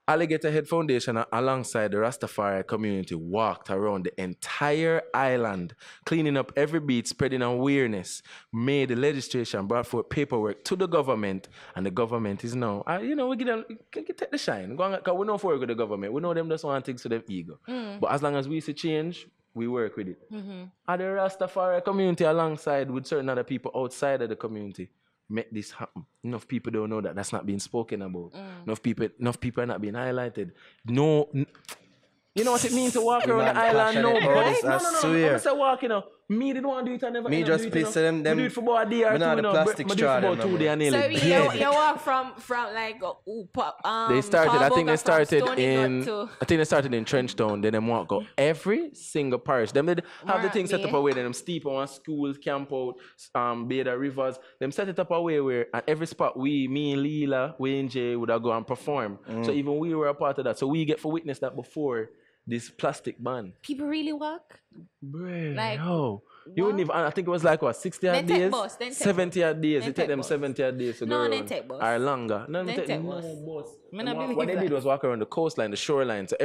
Alligator Head Foundation alongside the Rastafari community walked around the entire island, cleaning up every beat, spreading awareness, made the legislation, brought forth paperwork to the government, and the government is now, we give them, take the shine. Because we know for with the government. We know them just want things to them ego. But as long as we see change, we work with it. And the Rastafari community alongside with certain other people outside of the community make this happen. Enough people don't know that that's not being spoken about. Enough people are not being highlighted. No, you know what it means to walk around the island? No, right? no. Swear. I'm say walk, Me didn't want to do it. I never. Me just piss them. We do it for about a day or two. The plastic straw. Do it for about 2 days nearly. So you walk from like they started. I think they started in. to... I think they started in Trenchtown. Then they walk go every single parish. Them they have the thing set up away. Then them steep on schools, camp out, Beda rivers. Them set it up away where at every spot me and Leela, we and Jay would have go and perform. So even we were a part of that. So we get for witness that before this plastic ban. People really walk? Bruh, Like, no. You wouldn't even, I think it was like what, 60 odd days? 70 odd days. It take them 70 odd days to go around. No, they take bus. Or longer. No, They take take no bus. bus. What they did was walk around the coastline, the shoreline. So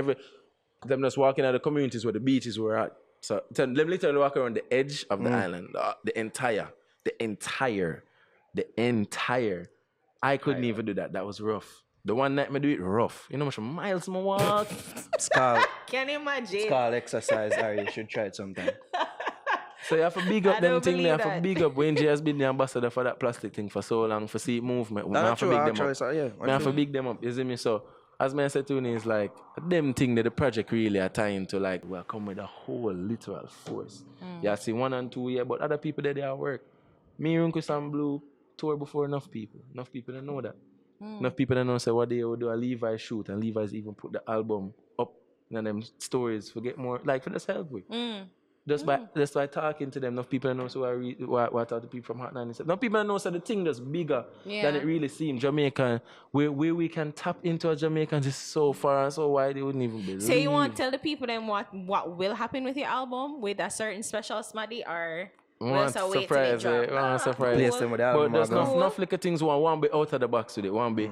them just walking out the communities where the beaches were at. So them literally walk around the edge of the island. The entire. I couldn't even do that. That was rough. The one night I do it rough. You know how much miles I walk? Can you imagine? It's called exercise, Ari. You should try it sometime. So you have to big up I them don't thing. You have believe to that. big up when Jay has been the ambassador for that plastic thing for so long, for see movement. We have to big them up. We have to big them up. You see me? So as I said to you, it's like them thing that the project really are tying to, like, we'll come with a whole literal force. You see 1 and 2 years, but other people that they are work. Me, Runkus and Blue tour before enough people. Enough people don't know that. Enough people don't know say what they would do a Levi shoot, and Levi's even put the album up in them stories for get more, like, for this help with. Just by talking to them, enough people know so what talk to people from Hot 97. Enough people know so the thing that's bigger than it really seems. Jamaican, where we can tap into a Jamaicans is so far and so wide they wouldn't even believe. So you want to tell the people then what will happen with your album with a certain special smaddy, or Want just wait till it surprise, drop. want surprise. Place them with the But album. there's Margo. no flicker things one be out of the box with it. One be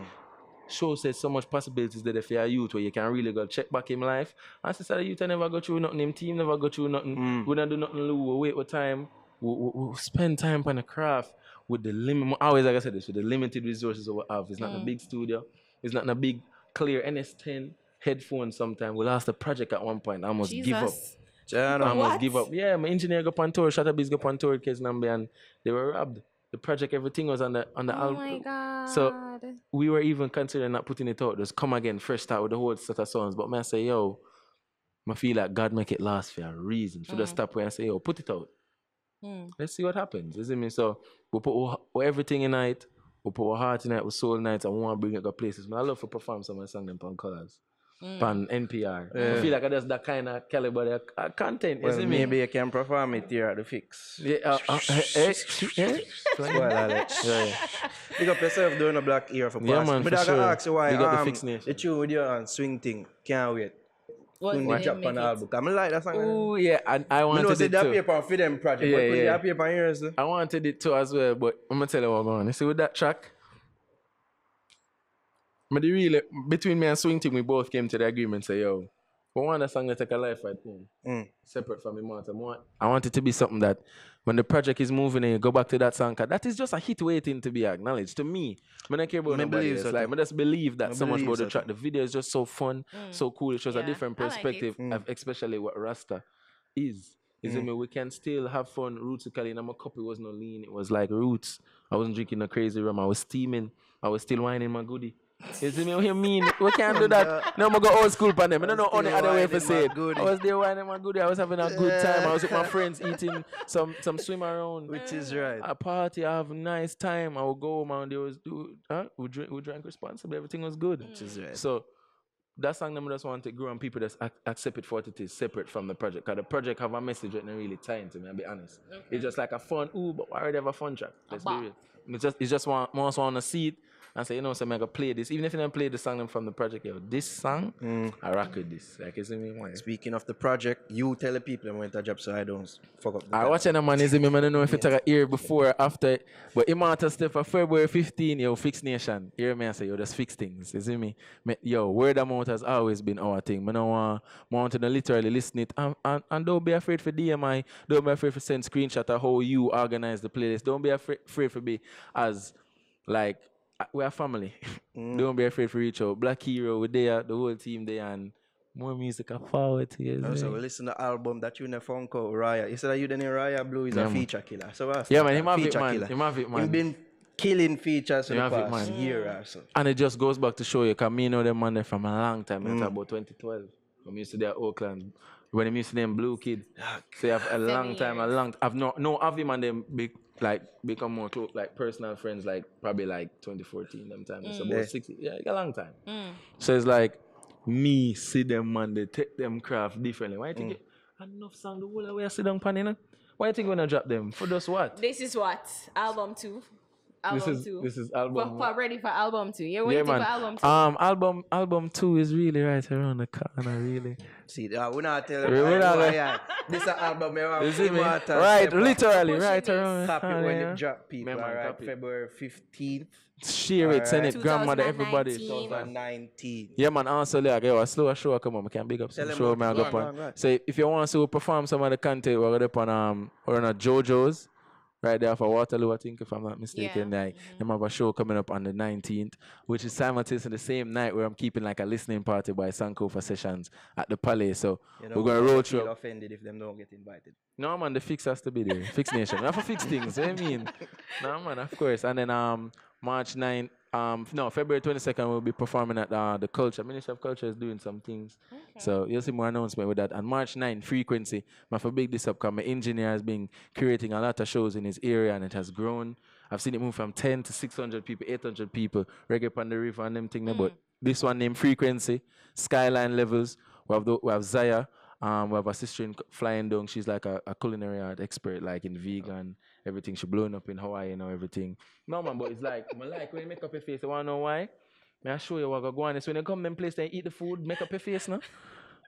show says so much possibilities there for your youth where you can really go check back in life. And since the youth I never go through nothing, him team never go through nothing. We don't do nothing new, we wait with time. We spend time on the craft with the limit. Always like I said this, with the limited resources that we have. It's not a big studio, it's not a big clear NS10 headphones sometimes. We lost the project at one point. I almost give up. Jesus. I almost What? give up. Yeah, my engineer go on tour, Shutterbees go on tour with Kids Nambi, and they were robbed. The project, everything was on the Oh album. my God. So we were even considering not putting it out. Just come again, fresh start with the whole set of songs. But man, I say, yo, I feel like God make it last for a reason. Should I stop where and say, yo, put it out. Let's see what happens. You see me? So we put everything in it. We put our heart in it, with soul nights, and we want to bring it to places. Man, I love to perform some of my songs on Colors. On NPR. I feel like that's that kind of caliber of content. Well, you see me? maybe you can perform it here at the Fix. Yeah, Spoiler alert. Big up yourself doing a black ear for past. Yeah, man, But for I gotta sure. ask you why Big up the Fix Nation. the tune with your swing thing can't wait. What When made they him drop make on the it? album. I like that song. Oh yeah, and I You know, wanted say it that too. paper for them project, Yeah, but put yeah. that paper in yours. I wanted it too as well, but I'm gonna tell you what going on. You see with that track, but the really between me and Swing Team, we both came to the agreement. Say, yo, we want a song to take a life right home, separate from the matter. I want it to be something that when the project is moving and you go back to that song, 'cause that is just a hit waiting to be acknowledged. To me, I don't care about Me nobody believe else. so Like, too. I just believe that Me so much believe about the so track. too. The video is just so fun, so cool. It shows a Yeah, different I like it. perspective, of especially what Rasta is. Is it me? We can still have fun rootsically. And my cup, it was no lean. It was like roots. I wasn't drinking no crazy rum. I was steaming. I was still whining my goodie. You see me? What you mean? We can't do that. No, I'm going to go old school for them. I don't know any other way for say it. I was there whining my goodie. I was having a good time. I was with my friends eating some swim around. Which is right. A party, I have a nice time. I would go home and we drank responsibly. Everything was good. Which is right. So that song I just want to grow and people just accept it for what it is, separate from the project. Because the project have a message that not really tying to me, I'll be honest. It's just like a fun, but I already have a fun track. Let's be real. It's just want to see it and say, so I'm going to play this. Even if you don't play the song from the project, yo, this song, I rock with this. Like, you see me? Why? Speaking of the project, you tell the people I'm going to job so I don't fuck up the I watch any man, is me, I don't know if it's a year before or after, but it might have step for February 15, yo, Fix Nation. Hear me, I say, yo, just fix things, you see me? Yo, word of mouth has always been our thing. I don't want to literally listen it, and don't be afraid for DMI, don't be afraid for send screenshot of how you organize the playlist, don't be afraid for be as, like, we're a family. Don't be afraid to reach out. Blvk H3ro, we're there, the whole team there, and more music I forward to you. Also, we listen to the album that you never found called Raya. You said that you didn't Raya Blue is a feature killer. So what's Yeah, that? man, him have it, Feature man. killer. Him have it, man. He's been killing features in the have it, past man. year or so. And it just goes back to show you, because me know them man there from a long time. It's about 2012. When we used to be at Oakland. When they used to name Blue Kid. So you have a long time, I've no have him and them become more close, like personal friends, like probably like 2014 them time. It's about 60, it's a long time. So it's like me see them man, they take them craft differently. Why you think enough song the whole way I sit down pan, you know? Why you think we're gonna drop them? For just what? This is what? Album 2. This is album. For ready for album 2. You're Yeah, waiting man. for album 2. Album 2 is really right around the corner, really. See, we're not telling We're you. not- This is an album. You see me? Right, literally, right Pushing around. Copy corner, when yeah. it drop, people. Man, Alright, copy. February 15th, Share it, send it, Alright. grandmother, everybody. 2019. Yeah, man, also like, yo, a slow show come on, I can big up some Tell them show, what man, is go going on. on. So if you want to perform some of the content, we're going to we're on a JoJo's, right there for Waterloo, I think, if I'm not mistaken. Yeah. Like, them have a show coming up on the 19th, which is simultaneously the same night where I'm keeping like a listening party by Sankofa Sessions at the Palace. So You know, we're going to road feel trip. offended if them don't get invited. No, man, the Fix has to be there. Fix Nation. We have to fix things. What do you mean? No, man, of course. And then March 9th, February 22nd, we'll be performing at the Culture. Ministry of Culture is doing some things. So you'll see more announcement with that. And March 9th, Frequency. My for big this up, because my engineer has been curating a lot of shows in his area and it has grown. I've seen it move from 10 to 600 people, 800 people, Reggae on the River and them thing. But this one named Frequency, Skyline Levels. We have Zaya. We have a sister in flying down. She's like a culinary art expert, like in vegan, everything. She blown up in Hawaii, everything. No, man, but it's like, when you make up your face, you want to know why? May I show you what go on. So when you come to them place and eat the food, make up your face, no?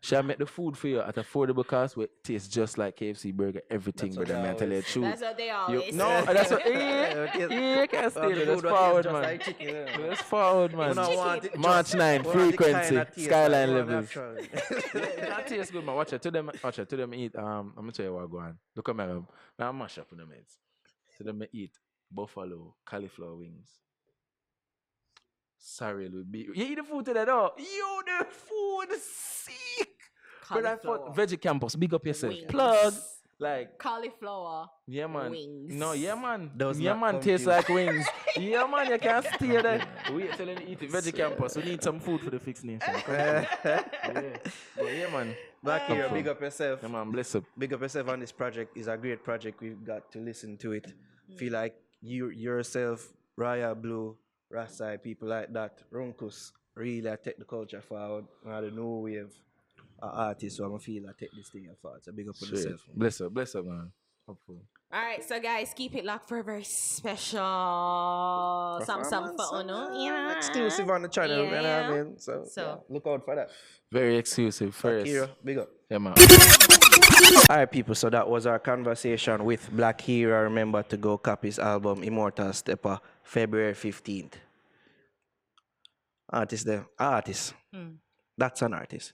Shall make the food for you at affordable cost where it tastes just like KFC burger, everything, That's what brother, I man. Tell you the always- truth. That's what they always No, say. that's what. Yeah, Yeah, can't well, steal the it. That's food what forward, tastes just man. like chicken, yeah. That's forward, man. We don't chicken. want it March just- 9, we want the kind frequency, of taste skyline like, we want levels. natural. That tastes good, man. Watch it. To them eat. I'm gonna tell you what go on. Look at me. Now I'm mash up in the mates. To them eat buffalo cauliflower wings. Sorry, will be. You eat the food today, though. You the food sick. But I Cauliflower. thought Veggie Campus, big up yourself. Wings. Plug. Like, Cauliflower. yeah, man. Wings. No, yeah, man. Does Yeah, not man. Tastes confuse. like wings. Yeah, man. You can't stay there. Wait till you eat it. Veggie Campus. We need some food for the Fix Nation. Yeah. But yeah, man. Back here, big up yourself. Yeah, man. Bless up. Big up yourself on this project. It's a great project. We've got to listen to it. Feel like you yourself, Raya Blue, Rasai, people like that, Runkus, really take the culture forward. The new wave artists, so I'm feel I take this thing forward. So big up on Straight. yourself. Bless up, man. Hopefully. All right, so guys, keep it locked for a very special some for Uno. Yeah. Exclusive on the channel, you know what I Yeah. mean? So, So- yeah, look out for that. Very exclusive first. Hero, big up. Yeah, man. All right, people. So that was our conversation with Blvk H3ro. Remember to go copy his album Immortal Stepper, February 15th. Artist there. Artist. That's an artist.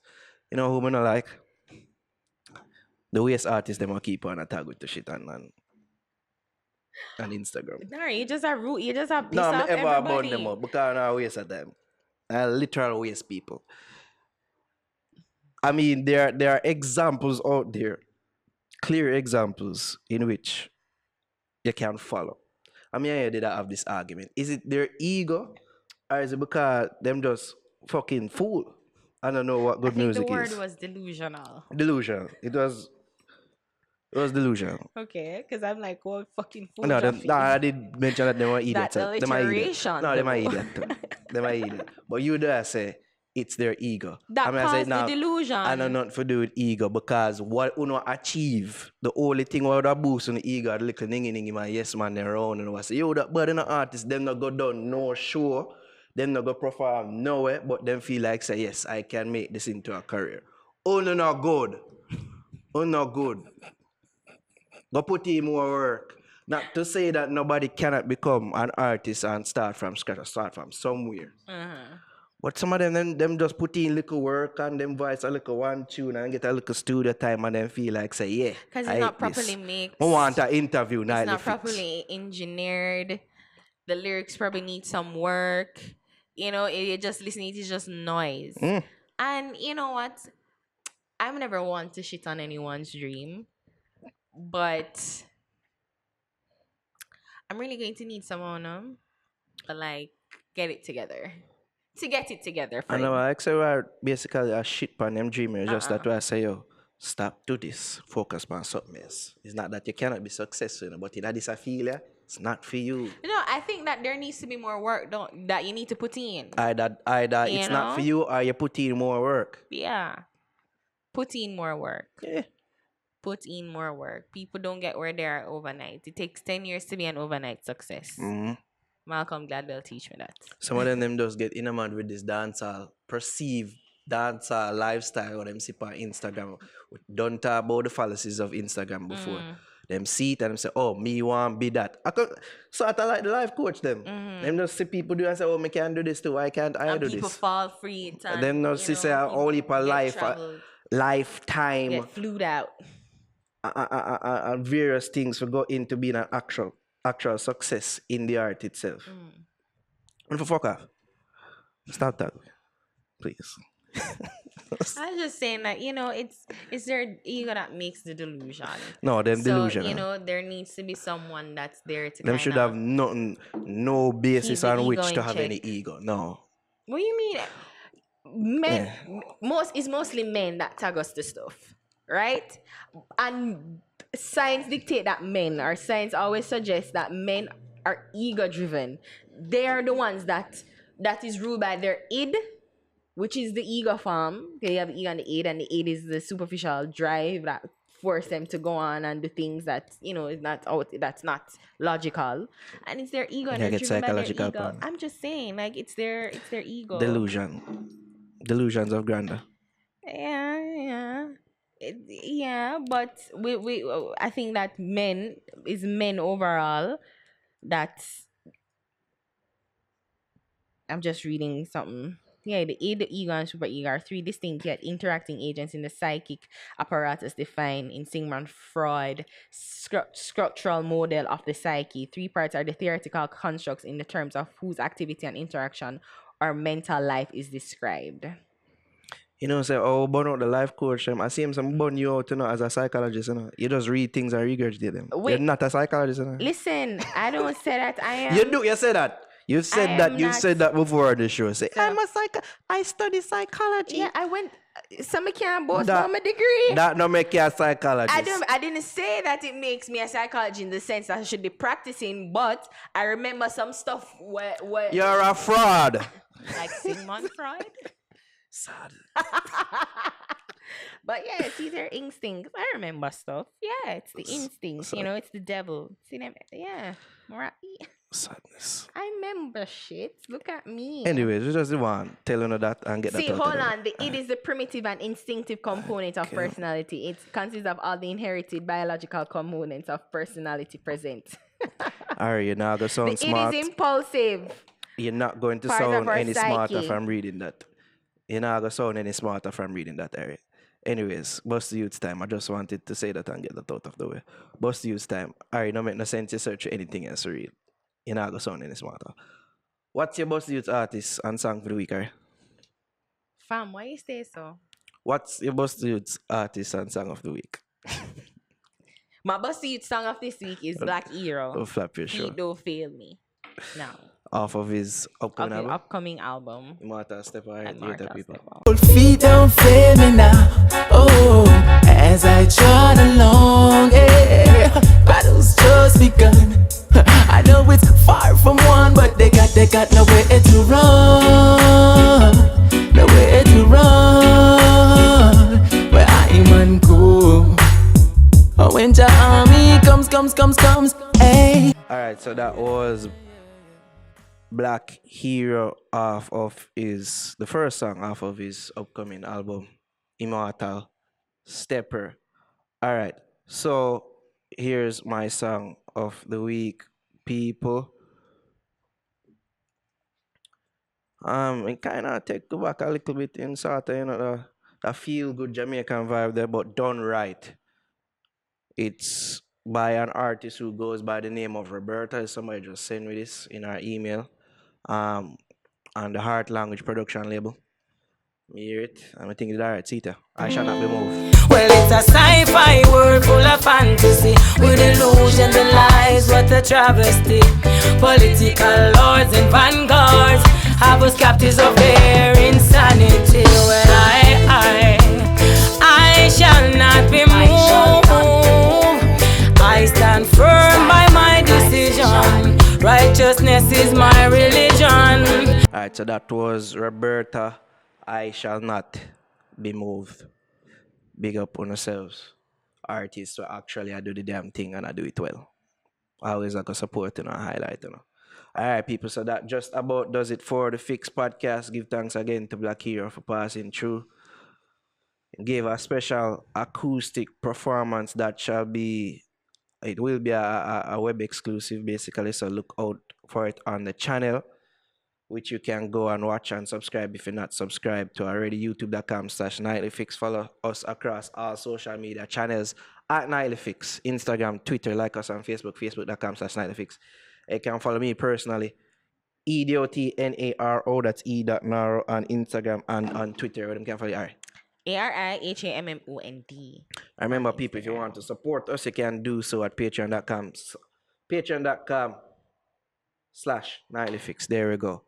You know who I don't like? The waste artists them will keep on a tag with the shit on Instagram. No, you just are rude. You just are piss No, I'm off ever about everybody. them up because I waste of them. I literal waste people. I mean, there are examples out there, clear examples in which you can follow. I mean, I did have this argument. Is it their ego, or is it because them just fucking fool? I don't know what I good think music the word is. was delusional. Delusional. It was delusional. Okay, because I'm like, what fucking fool. No, Jaffe? I did mention that they were idiots. That Them are idiots. alliteration, No, they are though. idiots. Them are idiots. But you there say it's their ego. That I caused the nah, delusion. I know nothing to do with ego because what you achieve, the only thing what would boost on the ego, the little ningy man, yes man, they're around and I say, yo, that but an artist, them not go done no show, them not go perform nowhere, but them feel like say, yes, I can make this into a career. Oh no, not good. Oh no, good. Go put in more work. Not to say that nobody cannot become an artist and start from scratch or start from somewhere. But some of them just put in little work and them voice a little one tune and get a little studio time and then feel like say, yeah. Because I it's not hate this. properly mixed. I want an interview It's nightly not fix. properly engineered. The lyrics probably need some work. You know, you just listening, it is just noise. And you know what? I've never want to shit on anyone's dream, but I'm really going to need someone to like get it together. To get it together. I know, I say we're basically a shit on them dreamers. Just that way I say, yo, stop, do this. Focus on something else. It's not that you cannot be successful, but if that is a failure, it's not for you. You know, I think that there needs to be more work that you need to put in. Either You it's not know? for you or you put in more work. Yeah. Put in more work. Yeah. Put in more work. People don't get where they are overnight. It takes 10 years to be an overnight success. Malcolm Gladwell teach me that. Some of them just get in a mad with this dancehall, perceived dancehall lifestyle or them see on Instagram. Don't talk about the fallacies of Instagram before. Them see it and them say, oh, me want be that. So I like the life coach them. Them just see people do and say, oh, me can do this too. Why can't I And do people this? fall free. It and, Then no you see know, say only people per get life, troubled, lifetime, get flued out. and various things will go into being an actual success in the art itself. And for fuck off. Stop that. Please. I was just saying that, you know, it's their ego that makes the delusion. No, them So, delusional. you know, there needs to be someone that's there to Them kind should of... have nothing, no basis keep the on which ego to in have check. any ego. No. What do you mean? Men, it's mostly men that tag us to stuff, right? And science dictate that men, or science always suggests that men are ego driven. They are the ones that is ruled by their id, which is the ego form. They have ego and the id is the superficial drive that force them to go on and do things that, you know, is not that's not logical. And it's their ego and Yeah, they're get driven by their psychological ego. part. I'm just saying, like, it's their ego. Delusions of grandeur. Yeah. Yeah, but I think that men overall. That's I'm just reading something. Yeah, the ego, and superego are three distinct yet interacting agents in the psychic apparatus defined in Sigmund Freud structural model of the psyche. Three parts are the theoretical constructs in the terms of whose activity and interaction or mental life is described. You know, say, oh, burn out the life coach. I see him some burn you out, as a psychologist, You just read things and regurgitate them. You're Wait, not a psychologist, listen, I don't say that I am. You said that. You said I that. am You not- said that before on the show. Say, So- I study psychology. Yeah, I went. Some can't boast That- about my degree. That no make you a psychologist. I didn't say that it makes me a psychologist in the sense that I should be practicing, but I remember some stuff where You're a fraud. like Sigmund Freud. Sad. But yeah, these are instincts. I remember stuff. Yeah, it's the instincts. You know, it's the devil. See them? Yeah, right. Sadness. I remember shit. Look at me. Anyways, we just want telling you that and get See, that out hold of the way. on. It is the primitive and instinctive component of personality. It consists of all the inherited biological components of personality present. Alright, you're not going to sound It smart. is impulsive. You're not going to part of sound our any smarter psyche. from reading that. You're not going to sound any smarter from reading that, area. Anyways, Bust Youth's time. I just wanted to say that and get that out of the way. Bust Youth's time. Alright, no make no sense to search anything else to read. You're not going to sound any smarter. What's your Bust Youth's artist and song for the week, Ari? Fam, why you say so? What's your Bust Youth's artist and song of the week? My Busty Youth song of this week is Blvk H3ro. Oh, flap your show. Please don't fail me. Now, Off of his of upcoming the album. upcoming album. Immortal Step, alright, And later Martha people. Step Out. Old feet don't fail me now. Oh, as I trot along, yeah. Battle's just begun. I know it's far from one, but they got nowhere to run. Nowhere to run. Where I'm go. Oh, when the army comes, hey. Alright, so that was Blvk H3ro off of the first song off of his upcoming album, Immortal Stepper. Alright, so here's my song of the week, people. It kind of take you back a little bit in sort of, the feel good Jamaican vibe there, but done right. It's by an artist who goes by the name of Robertha. Somebody just sent me this in our email. On the Heart Language production label. You hear it? I'm thinking it's alright, Sita. I shall not be moved. Well, it's a sci-fi world full of fantasy, with illusion, the lies, what a travesty. Political lords and vanguards have us captives of their insanity. Well, I shall not be moved. I stand firm by my decision. Righteousness is my religion. Alright, so that was Robertha. I shall not be moved. Big up on yourselves. Artists who actually I do the damn thing and I do it well. Always like a support and highlight. Alright, people, so that just about does it for the Fix podcast. Give thanks again to Blvk H3ro for passing through. Gave a special acoustic performance that shall be, it will be a web exclusive basically, so look out for it on the channel, which you can go and watch and subscribe if you're not subscribed to already. YouTube.com/NightlyFix. Follow us across all social media channels at NightlyFix. Instagram, Twitter, like us on Facebook, Facebook.com/NightlyFix. You can follow me personally, EDOTNARO, that's E.Naro on Instagram and on Twitter, where you can follow you. Alright. ARIHAMMOND. I remember, people, if you want to support us, you can do so at patreon.com. Patreon.com/NightlyFix. There we go.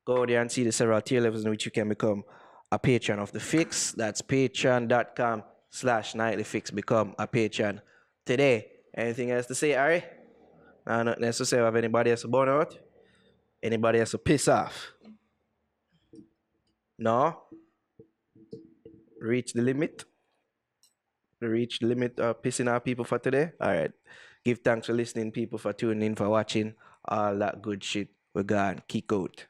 Go there and see the several tier levels in which you can become a patron of the Fix. That's patreon.com/NightlyFix. Become a patron today. Anything else to say, Ari? No, nothing else to say. Have anybody else to burn out? Anybody else to piss off? No? Reach the limit? Reach the limit of pissing off people for today? Alright. Give thanks for listening, people, for tuning in, for watching. All that good shit. We're gone. Kick out.